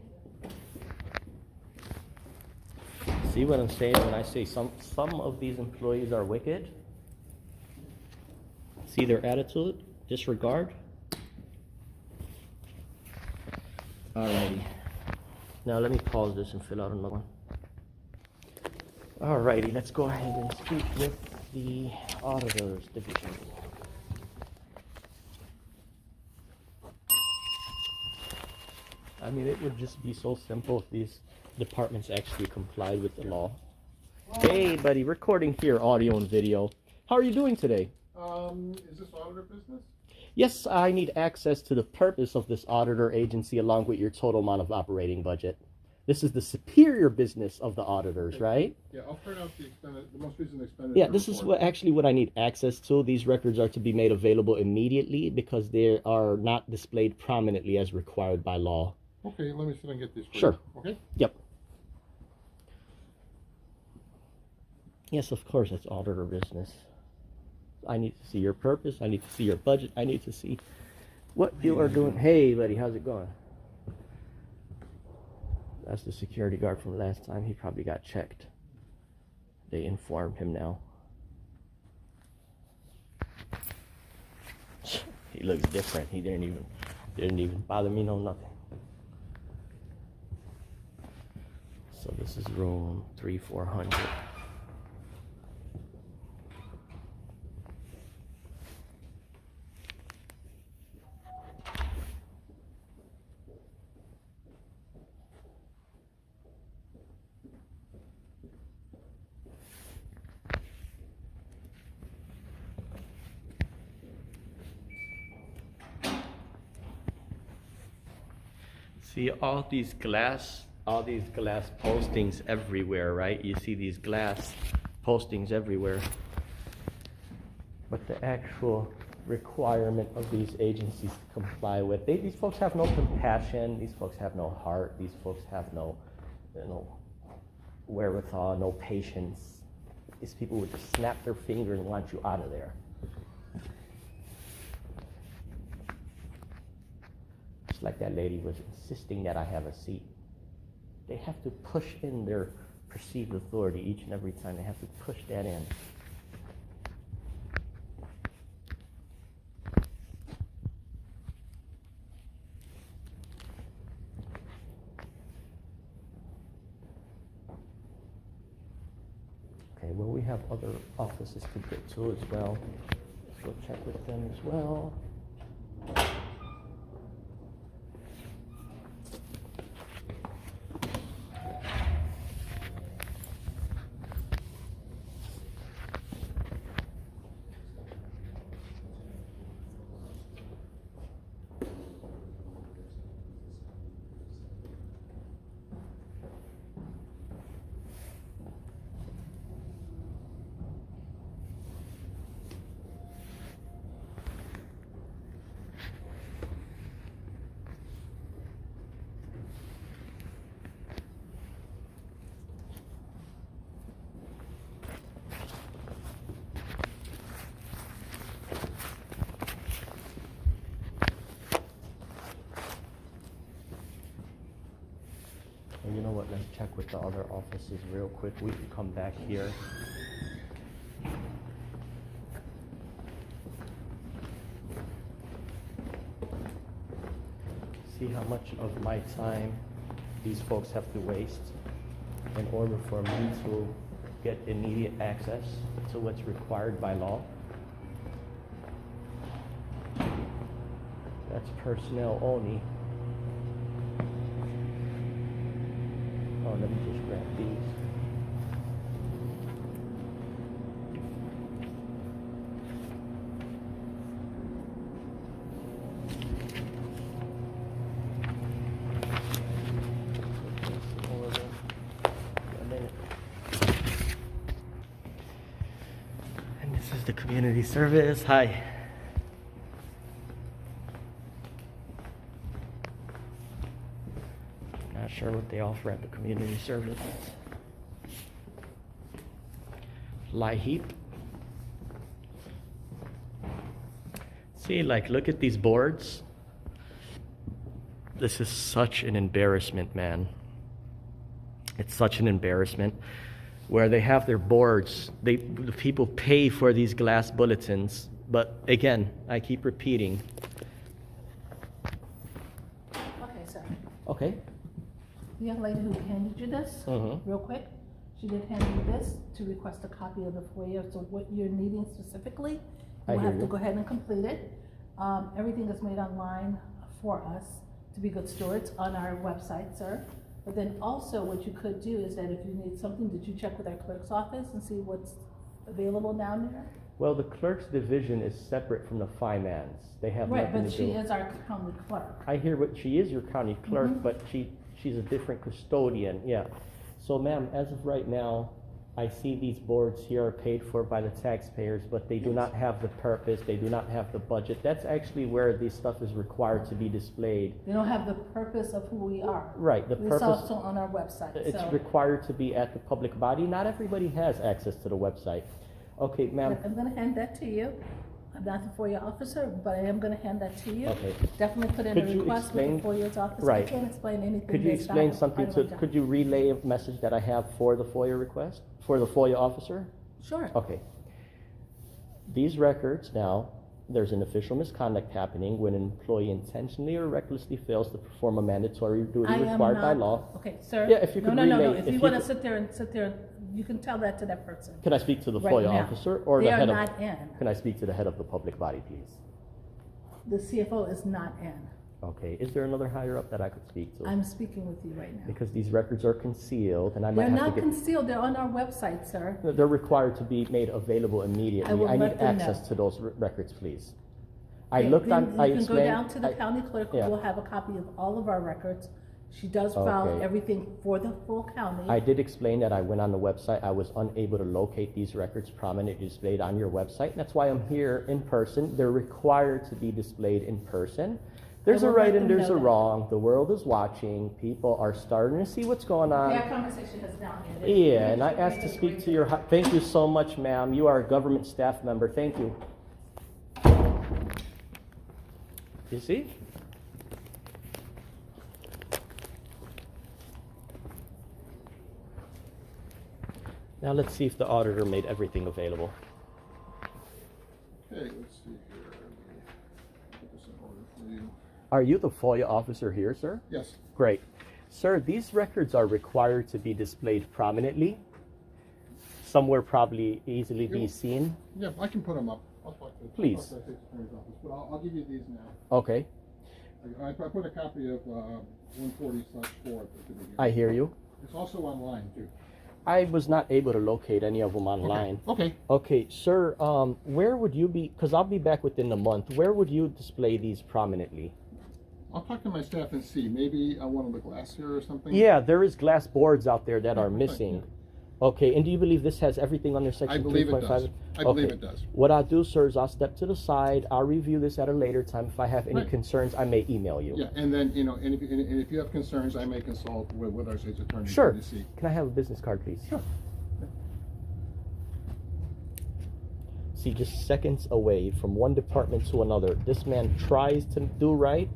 you. See what I'm saying when I say some of these employees are wicked? See their attitude? Disregard? Alrighty. Now let me pause this and fill out another one. Alrighty, let's go ahead and speak with the Auditor's Division. I mean, it would just be so simple if these departments actually complied with the law. Hey, buddy, recording here, audio and video. How are you doing today? Is this auditor business? Yes, I need access to the purpose of this auditor agency along with your total amount of operating budget. This is the superior business of the auditors, right? Yeah, I'll print out the most recent expenditure. Yeah, this is report. what I need access to. These records are to be made available immediately because they are not displayed prominently as required by law. Okay, let me sit and get these. Sure. Okay. Yep. Yes, of course, it's auditor business. I need to see your purpose. I need to see your budget. I need to see what you are doing. Hey, buddy, how's it going? That's the security guard from last time. He probably got checked. They informed him now. He looks different. He didn't even bother me, no nothing. So this is room 3400. See all these glass postings everywhere, right? You see these glass postings everywhere. But the actual requirement of these agencies to comply with, these folks have no compassion, these folks have no heart, these folks have no wherewithal, no patience. These people would just snap their finger and want you out of there. Just like that lady was insisting that I have a seat. They have to push in their perceived authority each and every time. They have to push that in. Okay, well, we have other offices to get to as well. Let's go check with them as well. And you know what, let's check with the other offices real quick. We can come back here. See how much of my time these folks have to waste in order for me to get immediate access to what's required by law. That's personnel only. Oh, let me just grab these. And this is the community service. Hi. Not sure what they offer at the community service. Lie heap. See, like, look at these boards. This is such an embarrassment, man. It's such an embarrassment. Where they have their boards, the people pay for these glass bulletins, but again, I keep repeating. Okay, sir. Okay. The young lady who handed you this, real quick, she did hand you this to request a copy of the FOIA. So what you're needing specifically, you will have to go ahead and complete it. Everything is made online for us to be good stewards on our website, sir. But then also what you could do is that if you need something, did you check with our clerk's office and see what's available down there? Well, the clerk's division is separate from the finance. They have nothing to do. Right, but she is our county clerk. I hear what she is, your county clerk, but she's a different custodian, yeah. So, ma'am, as of right now, I see these boards here are paid for by the taxpayers, but they do not have the purpose, they do not have the budget. That's actually where this stuff is required to be displayed. They don't have the purpose of who we are. Right, the purpose. It's also on our website. It's required to be at the public body. Not everybody has access to the website. Okay, ma'am. I'm gonna hand that to you. I'm not the FOIA officer, but I am gonna hand that to you. Okay. Definitely put in a request with the FOIA's office. Right. I can't explain anything. Could you explain something to, could you relay a message that I have for the FOIA request, for the FOIA officer? Sure. Okay. These records now, there's an official misconduct happening when an employee intentionally or recklessly fails to perform a mandatory duty required by law. Okay, sir. Yeah, if you could No. If you wanna sit there, you can tell that to that person. Can I speak to the Right FOIA now. officer or They the are head not of? in. Can I speak to the head of the public body, please? The CFO is not in. Okay. Is there another higher up that I could speak to? I'm speaking with you right now. Because these records are concealed, and I might They're have not to get. concealed, they're on our website, sir. They're required to be made available immediately. I will I need let them access know. to those records, please. Okay, I looked then on. I you can go explained. down to the county clerk, who yeah. will have a copy of all of our records. She does file Okay. everything for the full county. I did explain that I went on the website. I was unable to locate these records prominently displayed on your website. That's why I'm here in person. They're required to be displayed in person. There's I a will right let and them there's know a that. wrong. The world is watching. People are starting to see what's going on. That conversation is down here. Yeah, and I asked to speak to your. Thank you so much, ma'am. You are a government staff member. Thank you. You see? Now let's see if the auditor made everything available. Okay, let's see here. Let me put this in order for you. Are you the FOIA officer here, sir? Yes. Great. Sir, these records are required to be displayed prominently, somewhere probably easily be seen. Yeah, I can put them up. I'll talk to Please. I'll talk to the attorney's office, but I'll give you these now. Okay, I put a copy of 140/4 at the beginning. I hear you. It's also online too. I was not able to locate any of them online. Okay. Okay, sir, where would you be, because I'll be back within a month, where would you display these prominently? I'll talk to my staff and see. Maybe on one of the glass here or something. Yeah, there is glass boards out there that are okay, missing. Okay, and do you believe this has everything under section 3.5? I believe it does. I believe it does. What I'll do, sir, is I'll step to the side. I'll review this at a later time. If I have any Right. concerns, I may email you. Yeah, and then, and if you have concerns, I may consult with our state's attorney. Sure. To see. Can I have a business card, please? Sure. See, just seconds away from one department to another. This man tries to do right,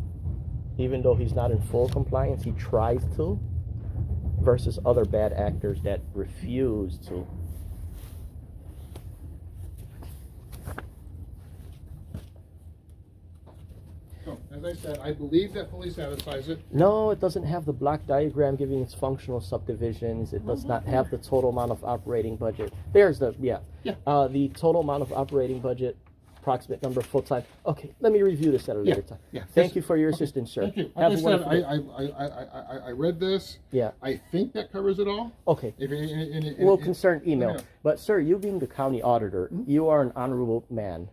even though he's not in full compliance. He tries to, versus other bad actors that refuse to. So, as I said, I believe that fully satisfies it. No, it doesn't have the block diagram giving its functional subdivisions. It does not have the total amount of operating budget. There's the, Yeah. the total amount of operating budget, approximate number of full-time. Okay, let me review this at a later time. Yeah. Thank you for your assistance, sir. Thank you. Have Like a I said, wonderful day. I read this. Yeah. I think that covers it all. Okay. If We'll concern email. let me know. But sir, you being the county auditor, you are an honorable man.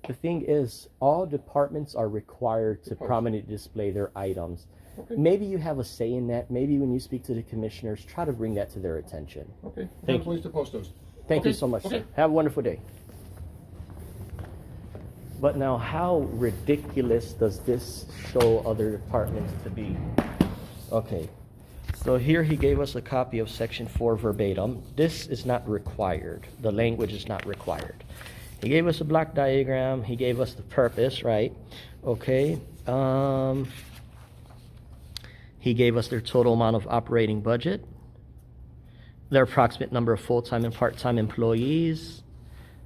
The thing is, all departments are required to prominently display their items. Okay. Maybe you have a say in that. Maybe when you speak to the commissioners, try to bring that to their attention. Okay. Thank you. Please to post those. Thank you Okay. so much, Okay. sir. Have a wonderful day. But now, how ridiculous does this show other departments to be? Okay, so here he gave us a copy of section 4 verbatim. This is not required. The language is not required. He gave us a block diagram. He gave us the purpose, right? Okay. He gave us their total amount of operating budget, their approximate number of full-time and part-time employees,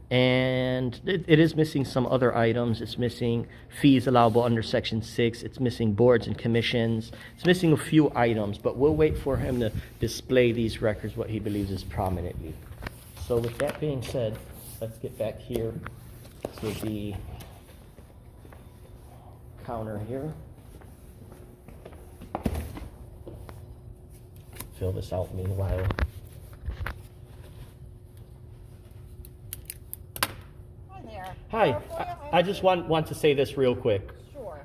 and it is missing some other items. It's missing fees allowable under section 6. It's missing boards and commissions. It's missing a few items, but we'll wait for him to display these records, what he believes is prominently. So with that being said, let's get back here to the counter here. Fill this out meanwhile. Hi there. Hi, I just want to say this real quick. Sure.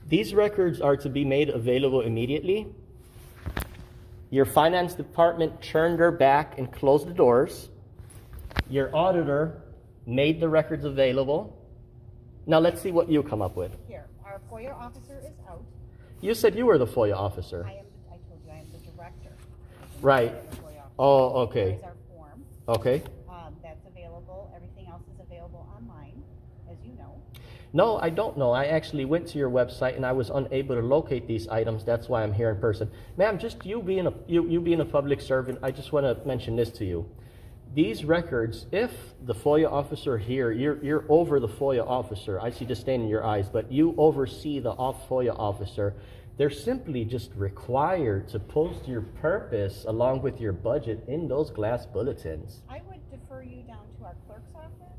These records are to be made available immediately. Your finance department turned their back and closed the doors. Your auditor made the records available. Now let's see what you come up with. Here, our FOIA officer is out. You said you were the FOIA officer. I told you I am the director. Right. I am the FOIA officer. Oh, okay. Here's our form. Okay. That's available. Everything else is available online, as you know. No, I don't know. I actually went to your website and I was unable to locate these items. That's why I'm here in person. Ma'am, just you being a public servant, I just want to mention this to you. These records, if the FOIA officer here, you're over the FOIA officer. I see the stain in your eyes, but you oversee the FOIA officer. They're simply just required to post your purpose along with your budget in those glass bulletins. I would defer you down to our clerk's office.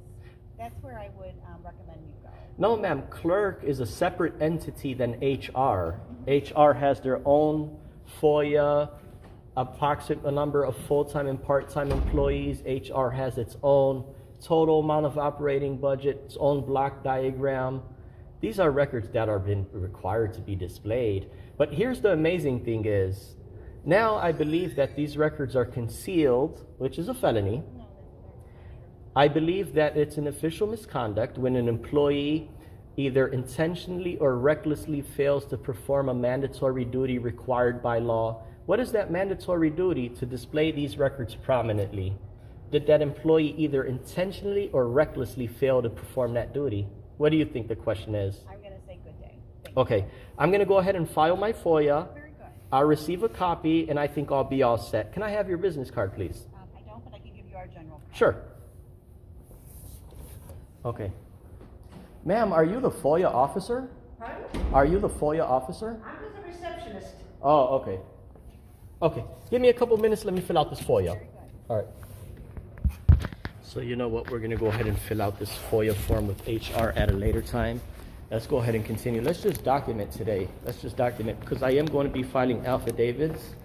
That's where I would recommend you go. No, ma'am. Clerk is a separate entity than HR. HR has their own FOIA, approximate number of full-time and part-time employees. HR has its own total amount of operating budget, its own block diagram. These are records that are been required to be displayed. But here's the amazing thing is, now I believe that these records are concealed, which is a felony. I believe that it's an official misconduct when an employee either intentionally or recklessly fails to perform a mandatory duty required by law. What is that mandatory duty? To display these records prominently. Did that employee either intentionally or recklessly fail to perform that duty? What do you think the question is? I'm going to say good day. Okay, I'm going to go ahead and file my FOIA. Very good. I'll receive a copy, and I think I'll be all set. Can I have your business card, please? I don't, but I can give you our general card. Sure. Okay. Ma'am, are you the FOIA officer? Pardon? Are you the FOIA officer? I'm just a receptionist. Oh, okay. Okay, give me a couple minutes. Let me fill out this FOIA. All right. So you know what? We're going to go ahead and fill out this FOIA form with HR at a later time. Let's go ahead and continue. Let's just document today. Let's just document, because I am going to be filing affidavits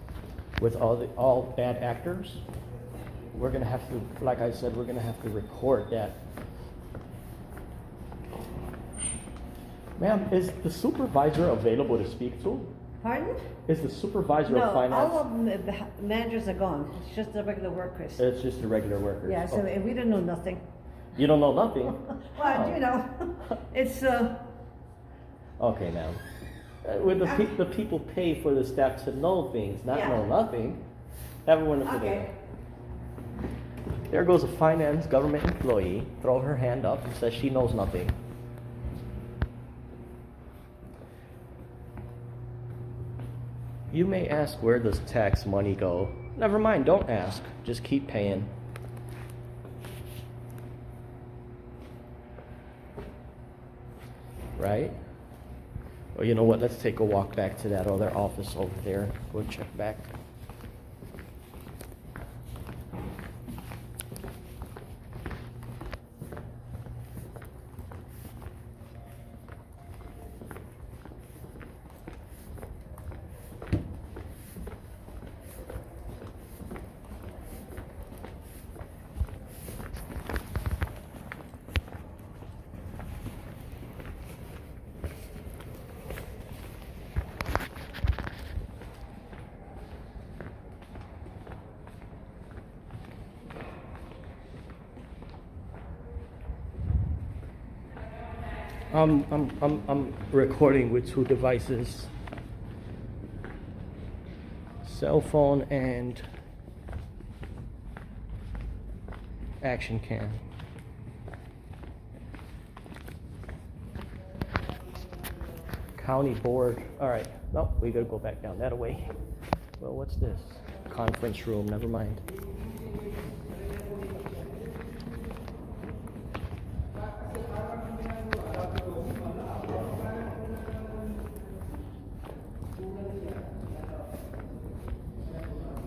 with all bad actors. We're going to have to, like I said, we're going to have to record that. Ma'am, is the supervisor available to speak to? Pardon? Is the supervisor No, of finance? all of them, the managers are gone. It's just the regular workers. It's just the regular workers. Yeah, so we don't know nothing. You don't know nothing? Well, Oh. you know, it's, Okay, ma'am. The people pay for the staff to know things, not Yeah. know nothing. Have a wonderful okay. day. There goes a finance government employee, throw her hand up and says she knows nothing. You may ask, where does tax money go? Never mind, don't ask. Just keep paying. Right? Well, you know what? Let's take a walk back to that other office over there. Go check back. I'm recording with two devices. Cell phone and action cam. County board. All right. Nope, we gotta go back down that way. Well, what's this? Conference room. Never mind.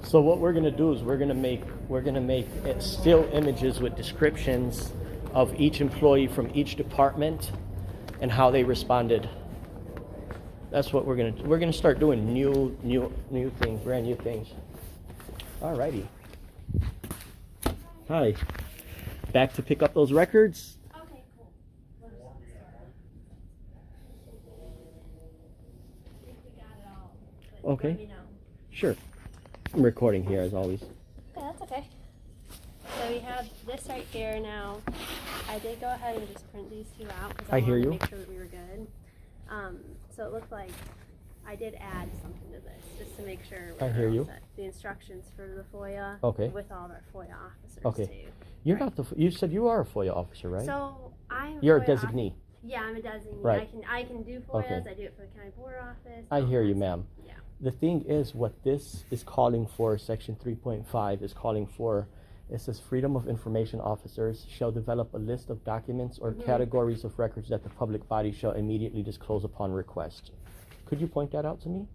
So what we're going to do is we're going to make still images with descriptions of each employee from each department and how they responded. That's what we're going to do. We're going to start doing new things, brand new things. Alrighty. Hi. Back to pick up those records. Okay, cool. I think we got it all. But Okay. let me know. Sure. I'm recording here as always. Okay, that's okay. So we have this right here now. I did go ahead and just print these two out because I hear wanted you. to make sure that we were good. So it looked like I did add something to this just to make sure we're I hear all you. set. The instructions for the FOIA Okay. with all of our FOIA officers Okay. too. You're not the. You said you are a FOIA officer, right? So I'm You're a FOIA designee. Yeah, I'm a designee. Right. I can do FOIAs. Okay. I do it for the county board office. I all hear that you, stuff. ma'am. Yeah. The thing is, what this is calling for, Section 3.5 is calling for, it says freedom of information officers shall develop a list of documents or categories of records that the public body shall immediately disclose upon request. Could you point that out to me?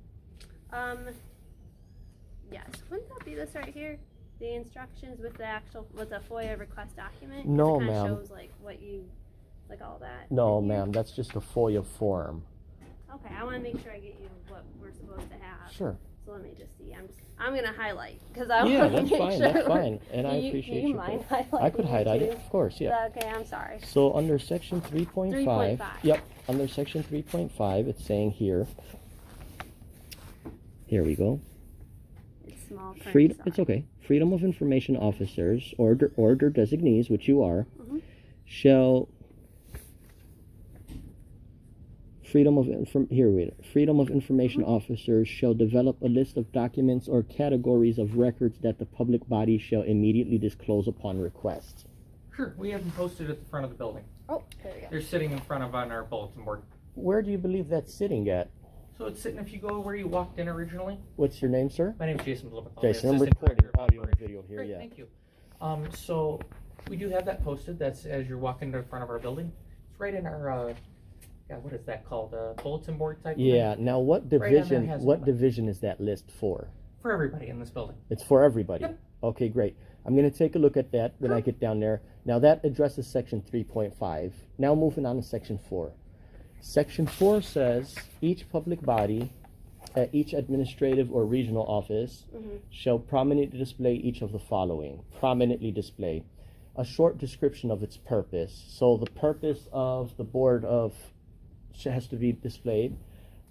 Yes. Wouldn't that be this right here? The instructions with the FOIA request document? 'Cause No, it kinda ma'am. shows like what you, like all that. No, in here? ma'am, that's just a FOIA form. Okay, I want to make sure I get you what we're supposed to have. Sure. So let me just see. I'm gonna highlight because I Yeah, want to that's make fine, sure. that's fine, and I Do appreciate you you. mind highlighting? I could highlight it, too? of course, yeah. Okay, I'm sorry. So under Section 3.5, 3.5. yep, under Section 3.5, it's saying here. Here we go. It's small print. Freedom. sorry. It's okay. Freedom of information officers or their designees, which you are, shall Freedom of Information officers shall develop a list of documents or categories of records that the public body shall immediately disclose upon request. Sure, we have them posted at the front of the building. Oh, there we go. They're sitting in front of on our bulletin board. Where do you believe that's sitting at? So it's sitting if you go where you walked in originally. What's your name, sir? My name's Jason Blumenthal. Jason, I'm Assistant recording Director of audio and Operations. video here, Great, yeah. thank you. So we do have that posted. That's as you're walking to the front of our building. It's right in our, what is that called? Bulletin board type Yeah, thing? now what division is that list for? For everybody in this building. It's for everybody? Yep. Okay, great. I'm going to take a look at that when I get down there. Now that addresses section 3.5. Now moving on to section 4. Section 4 says each public body at each administrative or regional office shall prominently display each of the following. Prominently display a short description of its purpose. So the purpose of the board has to be displayed,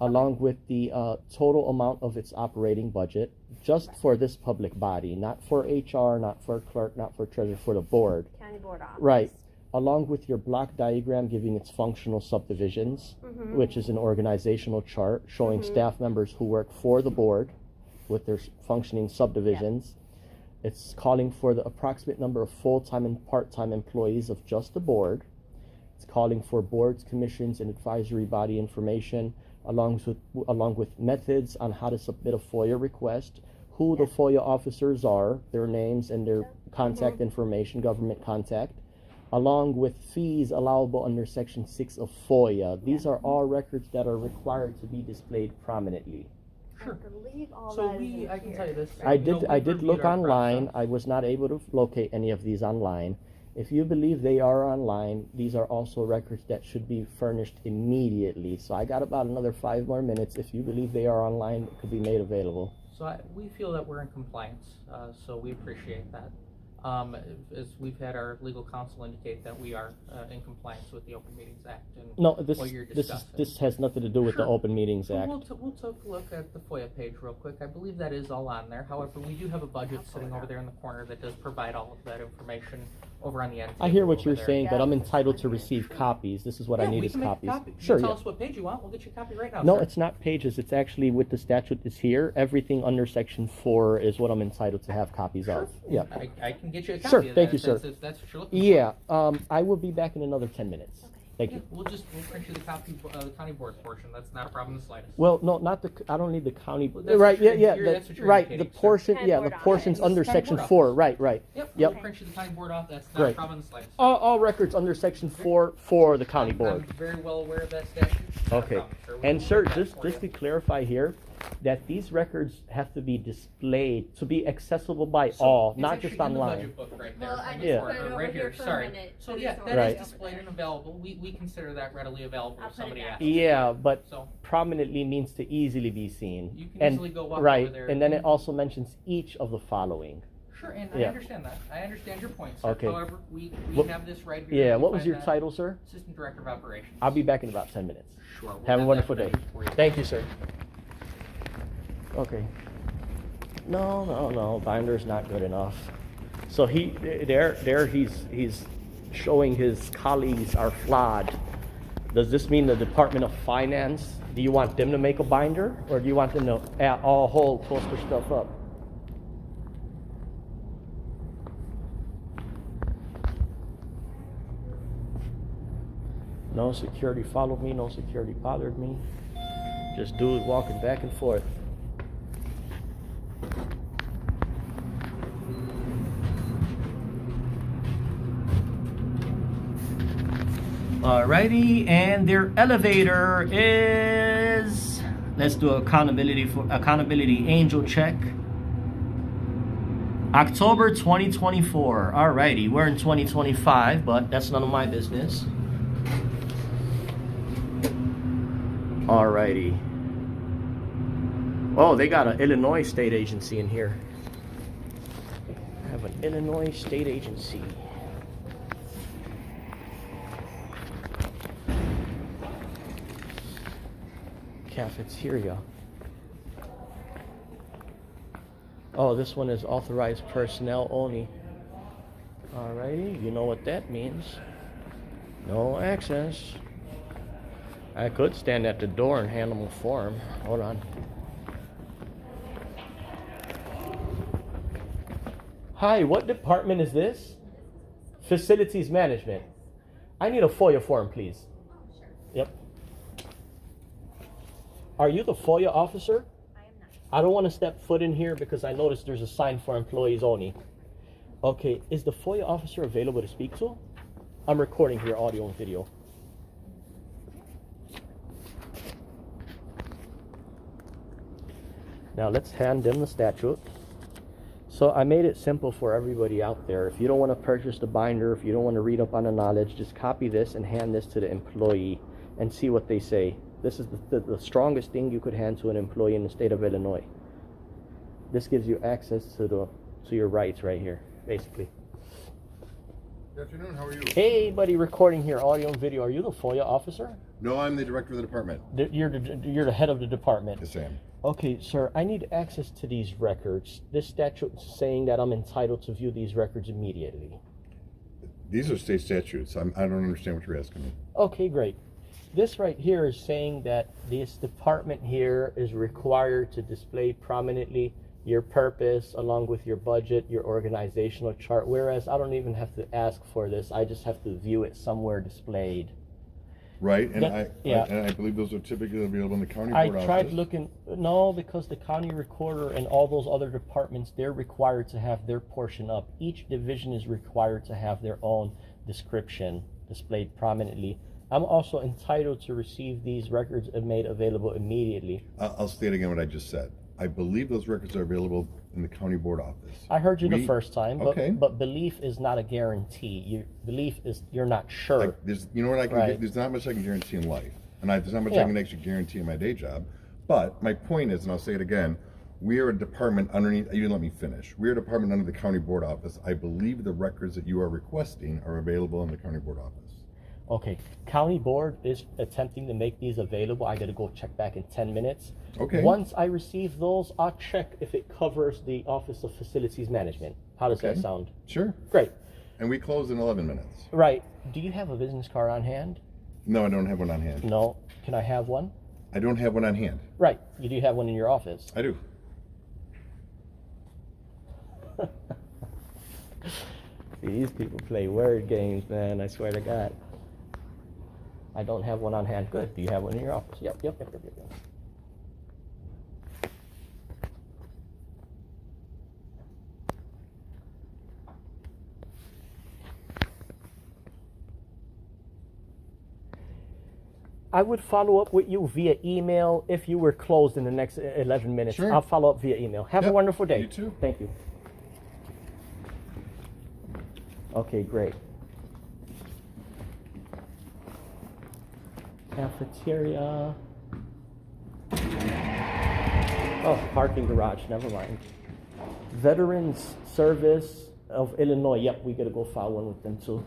along with the total amount of its operating budget, just for this public body, not for HR, not for clerk, not for treasurer, for the board. County board office. Right. Along with your block diagram giving its functional subdivisions, which is an organizational chart showing staff members who work for the board with their functioning subdivisions. It's calling for the approximate number of full-time and part-time employees of just the board. It's calling for boards, commissions, and advisory body information, along with methods on how to submit a FOIA request, who the FOIA officers are, their names and their contact information, government contact, along with fees allowable under Section 6 of FOIA. These are all records that are required to be displayed prominently. Sure. I believe all So that is I can here. tell you this. I You know, did we've look reviewed our online. process. I was not able to locate any of these online. If you believe they are online, these are also records that should be furnished immediately. So I got about another 5 more minutes. If you believe they are online, it could be made available. So we feel that we're in compliance, so we appreciate that. As we've had our legal counsel indicate that we are in compliance with the Open Meetings Act and No, what you're discussing. this has nothing to do with the Sure. Open Meetings So Act. we'll take a look at the FOIA page real quick. I believe that is all on there. However, we do have a budget sitting over there in the corner that does provide all of that information over on the end. I hear what table you're over there. saying, but I'm entitled to receive copies. This is what I Yeah, need we is can make a copies. copy. Sure, You tell yeah. us what page you want, we'll get you a copy right now. No, sir. it's not pages. It's actually with the statute is here. Everything under Section 4 is what I'm entitled to have copies of. Yeah. I can get you a copy Sure, of that thank you, if sir. that's what you're looking Yeah, I will be back in another 10 minutes. Thank you. We'll print you the copy, the county board portion. That's not a problem in the slightest. Well, no, not the. I don't need the county. Well, that's Right? what Yeah, you're- that's what you're right. The indicating, sir. portion. County Yeah, board the portions office. under County Section board 4. office. Right. Yep. Yep. We'll print you the county board off. That's not Great. a problem in the slightest. All records under Section 4 for the county I'm board. very well aware of that statute. Not a Okay. problem, sir. And We'll sir, look at that just for to you. clarify here, that these records have to be displayed to be accessible by all, It's not actually just in the online. budget book right there. Well, I in just the Yeah. put it corner, over right here here. for a Sorry. minute. So It's yeah, over that Right. is displayed and available. We consider that readily available I'll if put it somebody back. asks. Yeah, but So- prominently means to easily be seen. You can and, easily go walk right, over there. and then it also mentions each of the following. Sure, and Yeah. I understand that. I understand your point, sir. Okay. However, we What- have this right here. Yeah, We what was find your that title, sir? Assistant Director of Operations. I'll be back in about 10 minutes. Sure. we'll Have a that wonderful day. ready for you. Thank you, sir. Okay. No, binder's not good enough. So he's showing his colleagues are flawed. Does this mean the Department of Finance, do you want them to make a binder, or do you want them to all whole cluster stuff up? No security followed me, no security bothered me. Just dude walking back and forth. Alrighty, and their elevator is, let's do accountability angel check. October 2024. Alrighty, we're in 2025, but that's none of my business. Alrighty. Oh, they got an Illinois state agency in here. I have an Illinois state agency. Cafeteria. Oh, this one is authorized personnel only. Alrighty, you know what that means. No access. I could stand at the door and hand them a form. Hold on. Hi, what department is this? Facilities management. I need a FOIA form, please. Yep. Are you the FOIA officer? I am not. I don't want to step foot in here because I noticed there's a sign for employees only. Okay, is the FOIA officer available to speak to? I'm recording here, audio and video. Now let's hand them the statute. So I made it simple for everybody out there. If you don't want to purchase the binder, if you don't want to read up on the knowledge, just copy this and hand this to the employee and see what they say. This is the strongest thing you could hand to an employee in the state of Illinois. This gives you access to your rights right here, basically. Good afternoon, how are you? Hey, buddy, recording here, audio and video. Are you the FOIA officer? No, I'm the director of the department. You're the head of the department. Yes, I am. Okay, sir, I need access to these records. This statute is saying that I'm entitled to view these records immediately. These are state statutes. I don't understand what you're asking me. Okay, great. This right here is saying that this department here is required to display prominently your purpose along with your budget, your organizational chart, whereas I don't even have to ask for this. I just have to view it somewhere displayed. Right, and yeah. I believe those are typically available in the county board office. I tried looking, no, because the county recorder and all those other departments, they're required to have their portion up. Each division is required to have their own description displayed prominently. I'm also entitled to receive these records and made available immediately. I'll state again what I just said. I believe those records are available in the county board office. I heard you the first time, okay. but belief is not a guarantee. Belief is you're not sure. You know what I can Right. there's not much I can guarantee in life. And there's not much I can actually guarantee in my day job. But my point is, and I'll say it again, we are a department underneath, you didn't let me finish. We're a department under the county board office. I believe the records that you are requesting are available in the county board office. Okay, county board is attempting to make these available. I gotta go check back in 10 minutes. Okay. Once I receive those, I'll check if it covers the Office of Facilities Management. How does that sound? Sure. Great. And we close in 11 minutes. Right. Do you have a business card on hand? No, I don't have one on hand. No. Can I have one? I don't have one on hand. Right. You do have one in your office. I do. See, these people play word games, man. I swear to God. I don't have one on hand. Good. Do you have one in your office? Yep. I would follow up with you via email if you were closed in the next 11 minutes. Sure. I'll follow up via email. Have a wonderful day. You too. Thank you. Okay, great. Cafeteria. Oh, parking garage. Never mind. Veterans Service of Illinois. Yep, we gotta go file one with them too.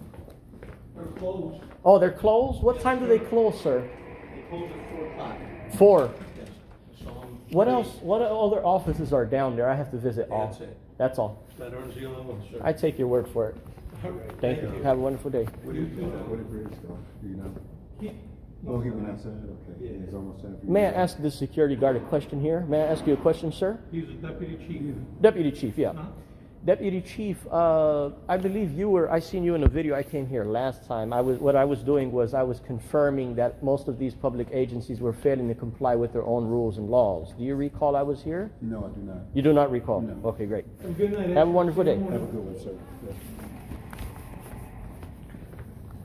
They're closed. Oh, they're closed? What time do they close, sir? They close at 4 o'clock. 4. Yes. So What else? What other offices are down there? I have to visit all. That's it. That's all. Veterans the only one, sir. I take your word for it. All right. Thank you. Have a wonderful day. What do you think? What did Grace go? Do you know? Oh, he went outside? Okay. He's almost after you. May I ask the security guard a question here? May I ask you a question, sir? He's a deputy chief. Deputy Chief, yeah. Huh? Deputy Chief, I believe I seen you in a video. I came here last time. What I was doing was I was confirming that most of these public agencies were failing to comply with their own rules and laws. Do you recall I was here? No, I do not. You do not recall? No. Okay, great. Good night. Have a wonderful day. Have a good one, sir. Yeah.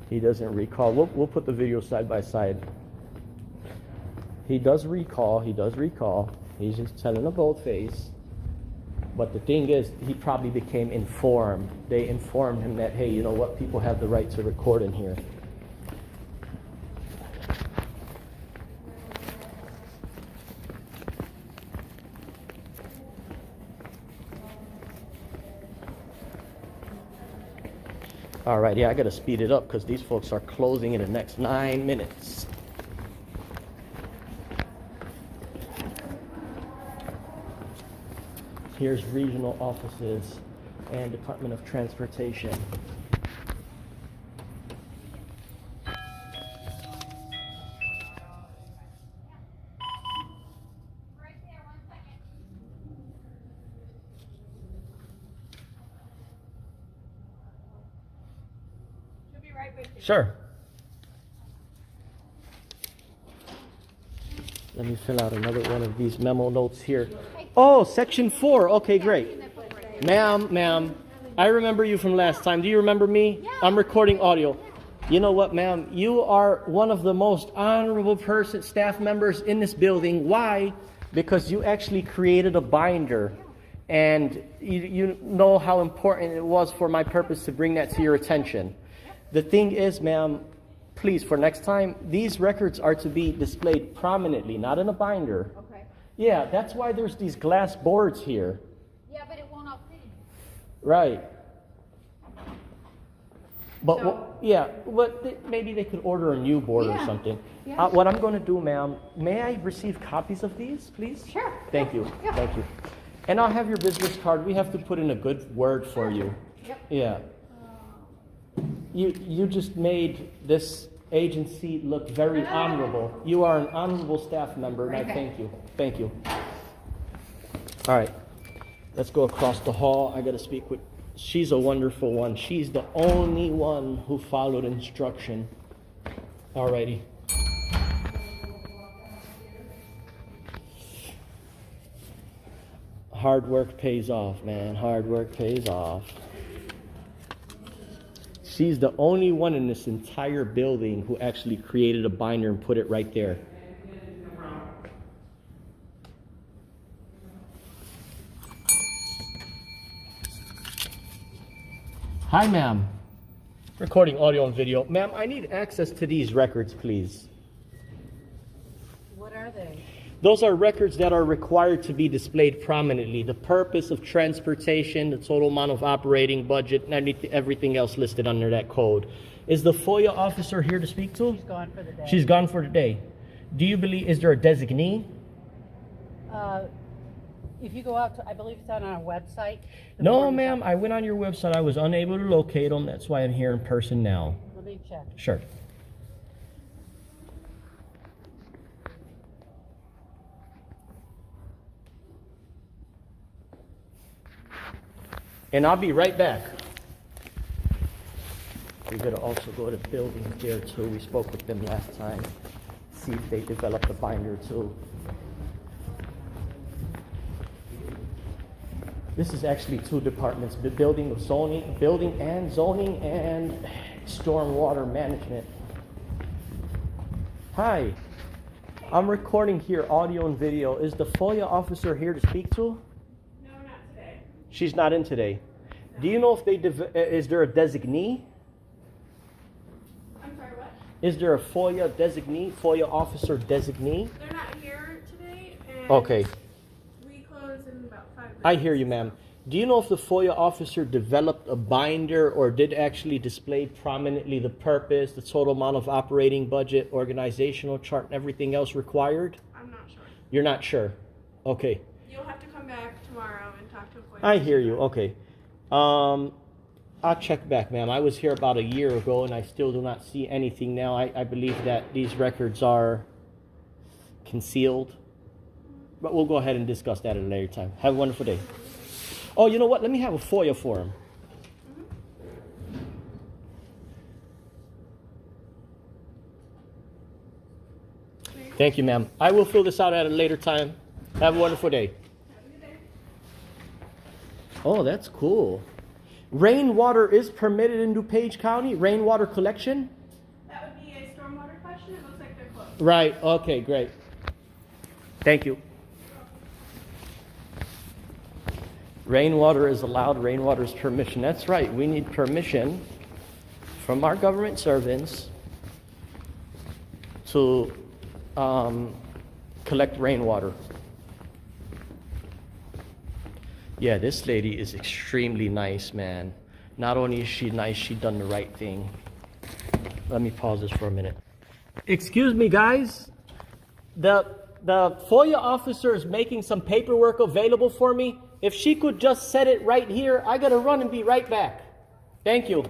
He doesn't recall. We'll put the video side by side. He does recall. He's just telling a bold face. But the thing is, he probably became informed. They informed him that, hey, you know what, people have the right to record in here. All right, yeah, I gotta speed it up because these folks are closing in the next 9 minutes. Here's regional offices and Department of Transportation. right with you. Sure. Let me fill out another one of these memo notes here. Oh, section 4. Okay, great. Ma'am, I remember you from last time. Do you remember me? Yeah. I'm recording audio. You know what, ma'am? You are one of the most honorable staff members in this building. Why? Because you actually created a binder. And you know how important it was for my purpose to bring that to your attention. The thing is, ma'am, please, for next time, these records are to be displayed prominently, not in a binder. Okay. Yeah, that's why there's these glass boards here. Yeah, but it won't all fit in. Right. But, So- maybe they could order a new board or something. Yeah. What I'm going to do, ma'am, may I receive copies of these, please? Sure. Thank you. Yeah. Thank you. And I'll have your business card. We have to put in a good word for you. Yep. Yeah. You just made this agency look very honorable. You are an honorable staff member, and I thank you. Thank you. All right. Let's go across the hall. I got to speak with... She's a wonderful one. She's the only one who followed instruction. All righty. Hard work pays off, man. Hard work pays off. She's the only one in this entire building who actually created a binder and put it right there. Hi, ma'am. Recording audio and video. Ma'am, I need access to these records, please. What are they? Those are records that are required to be displayed prominently. The purpose of transportation, the total amount of operating budget, and everything else listed under that code. Is the FOIA officer here to speak to? She's gone for the day. She's gone for the day. Do you believe, is there a designee? If you go out to, I believe it's out on our website. The No, board is ma'am. out. I went on your website. I was unable to locate them. That's why I'm here in person now. Let me check. Sure. And I'll be right back. We're going to also go to buildings there too. We spoke with them last time. See if they developed a binder too. This is actually two departments, the building and zoning and stormwater management. Hi, I'm recording here audio and video. Is the FOIA officer here to speak to? No, not today. She's not in today. Do you know if they, is there a designee? I'm sorry, what? Is there a FOIA designee, FOIA officer designee? They're not here today, and Okay. we close in about 5 minutes. I hear you, ma'am. Do you know if the FOIA officer developed a binder or did actually display prominently the purpose, the total amount of operating budget, organizational chart, and everything else required? I'm not sure. You're not sure? Okay. You'll have to come back tomorrow and talk to a FOIA. I hear you. Okay. I'll check back, ma'am. I was here about a year ago and I still do not see anything now. I believe that these records are concealed. But we'll go ahead and discuss that at a later time. Have a wonderful day. Oh, you know what? Let me have a FOIA form. Thank you, ma'am. I will fill this out at a later time. Have a wonderful day. Oh, that's cool. Rainwater is permitted in DuPage County? Rainwater collection? That would be a stormwater question. It looks like they're closed. Right. Okay, great. Thank you. Rainwater is allowed. Rainwater is permission. That's right. We need permission from our government servants to collect rainwater. Yeah, this lady is extremely nice, man. Not only is she nice, she done the right thing. Let me pause this for a minute. Excuse me, guys. The FOIA officer is making some paperwork available for me. If she could just set it right here, I gotta run and be right back. Thank you.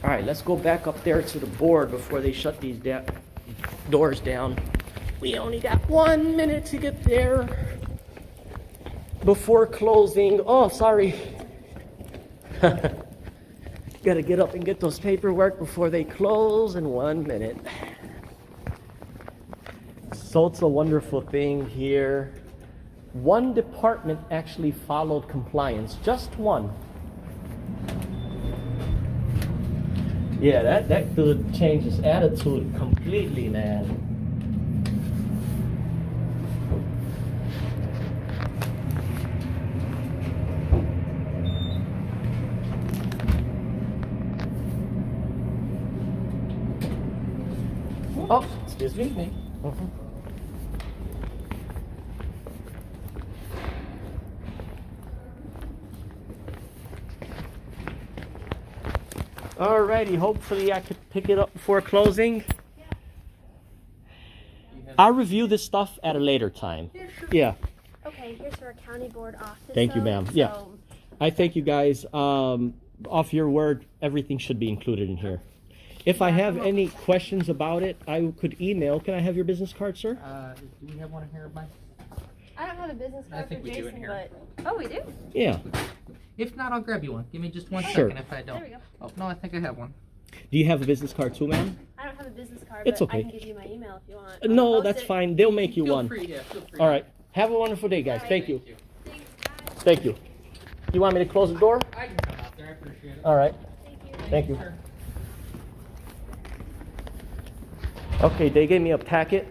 All right, let's go back up there to the board before they shut these doors down. We only got 1 minute to get there. before closing. Oh, sorry. Gotta get up and get those paperwork before they close in 1 minute. So it's a wonderful thing here. One department actually followed compliance, just one. Yeah, that dude changed his attitude completely, man. Oh, excuse me. Alrighty, hopefully I could pick it up before closing. I'll review this stuff at a later time. Yeah. Okay, here's our county board office. Thank you, ma'am. Yeah. I thank you guys. Off your word, everything should be included in here. If I have any questions about it, I could email. Can I have your business card, sir? Do we have one in here, Mike? I don't have a business card think for we do in Jason, here. but oh, we do. Yeah. If not, I'll grab you one. Give me just 1 Sure. second if I don't. There we go. Oh, no, I think I have one. Do you have a business card too, ma'am? I don't have a business card, It's but okay. I can give you my email if you want. No, I'll that's post it. fine. They'll make you Feel one. free, yeah, feel free. All right. Have a wonderful day, guys. All right. Thank you. Thank you. You want me to close the door? I can come out there. I appreciate it. All right. Thank you. Thank you. Okay, they gave me a packet.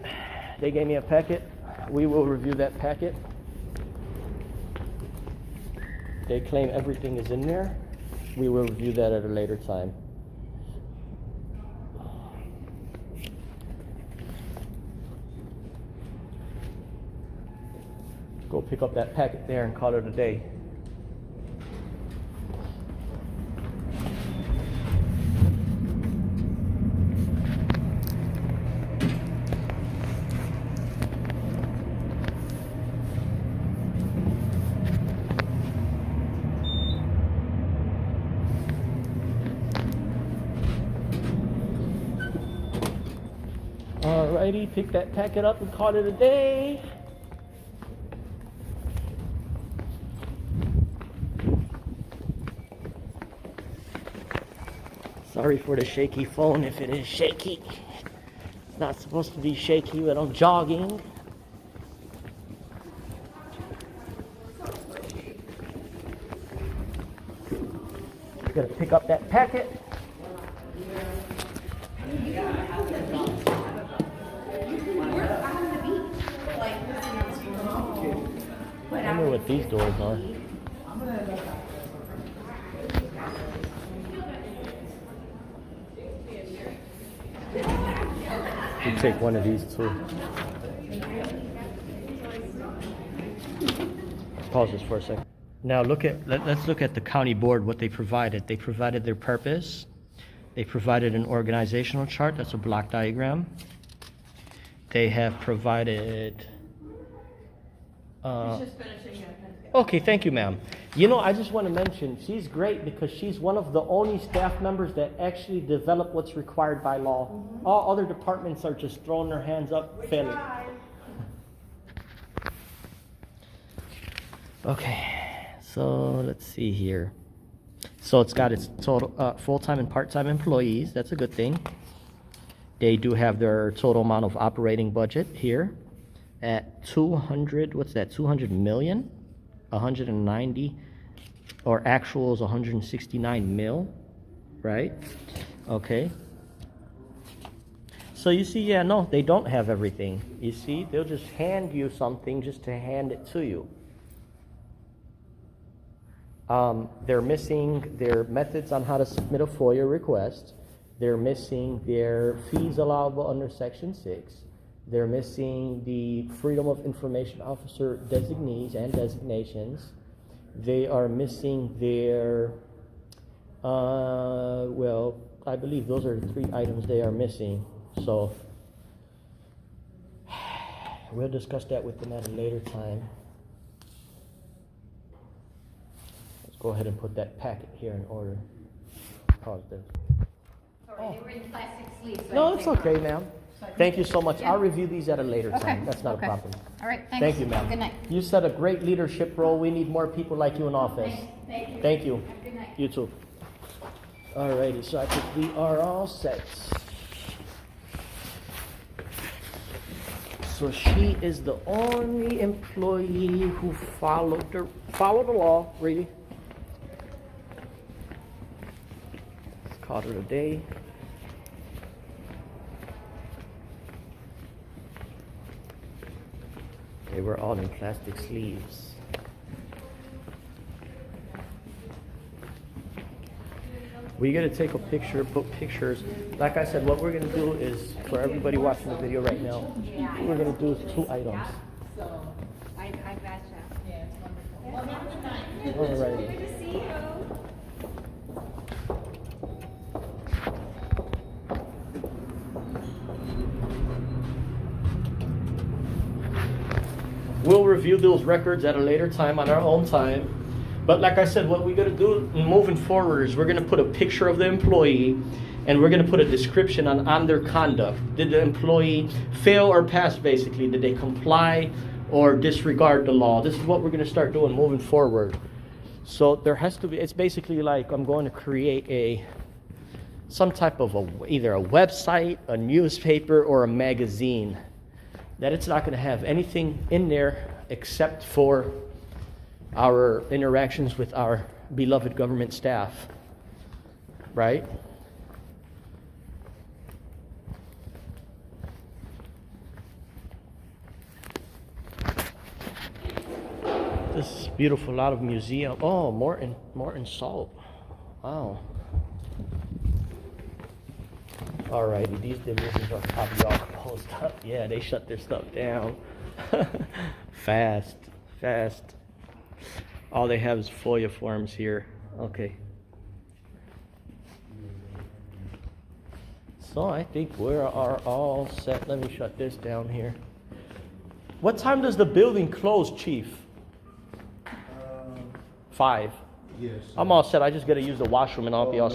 We will review that packet. They claim everything is in there. We will review that at a later time. Go pick up that packet there and call it a day. Alrighty, pick that packet up and call it a day. Sorry for the shaky phone if it is shaky. It's not supposed to be shaky when I'm jogging. Gotta pick up that packet. I wonder what these doors are. You take one of these too. Pause this for a second. Now let's look at the county board, what they provided. They provided their purpose. They provided an organizational chart, that's a block diagram. They have provided okay, thank you, ma'am. You know, I just want to mention, she's great because she's one of the only staff members that actually develop what's required by law. Mm-hmm. All other departments are just throwing their hands up, failing. Okay, so let's see here. So it's got its total full-time and part-time employees. That's a good thing. They do have their total amount of operating budget here at 200, what's that, 200 million? 190, or actual is 169 mil, right? Okay. So you see, yeah, no, they don't have everything. You see, they'll just hand you something just to hand it to you. They're missing their methods on how to submit a FOIA request. They're missing their fees allowable under Section 6. They're missing the Freedom of Information Officer designees and designations. They are missing their, well, I believe those are the 3 items they are missing. So we'll discuss that with them at a later time. Let's go ahead and put that packet here in order. Pause this. Sorry, they were in plastic sleeves. So No, it's okay, ma'am. Thank you so much. I'll review these at a later time. That's not a problem. All right, thanks. Thank you, ma'am. Good night. You set a great leadership role. We need more people like you in office. Thank you. Thank you. Good night. You too. Alrighty, so I think we are all set. So she is the only employee who followed the law, really. Let's call it a day. They were all in plastic sleeves. We're gonna take a picture, put pictures. Like I said, what we're gonna do is, for everybody watching the video right now, what we're gonna do is 2 items. So, I gotcha. Yeah, it's wonderful. Well, have a good night. Alrighty. Good to see you. We'll review those records at a later time on our own time. But like I said, what we're going to do moving forward is we're going to put a picture of the employee and we're going to put a description on their conduct. Did the employee fail or pass, basically? Did they comply or disregard the law? This is what we're going to start doing moving forward. So there has to be, it's basically like I'm going to create some type of either a website, a newspaper, or a magazine that it's not going to have anything in there except for our interactions with our beloved government staff, right? This is beautiful, a lot of museum. Oh, Morton Salt. Wow. Alrighty, these divisions are probably all closed up. Yeah, they shut their stuff down. Fast. All they have is FOIA forms here. Okay. So I think we are all set. Let me shut this down here. What time does the building close, Chief? 5. Yes. I'm all set. I just got to use the washroom and I'll be all set.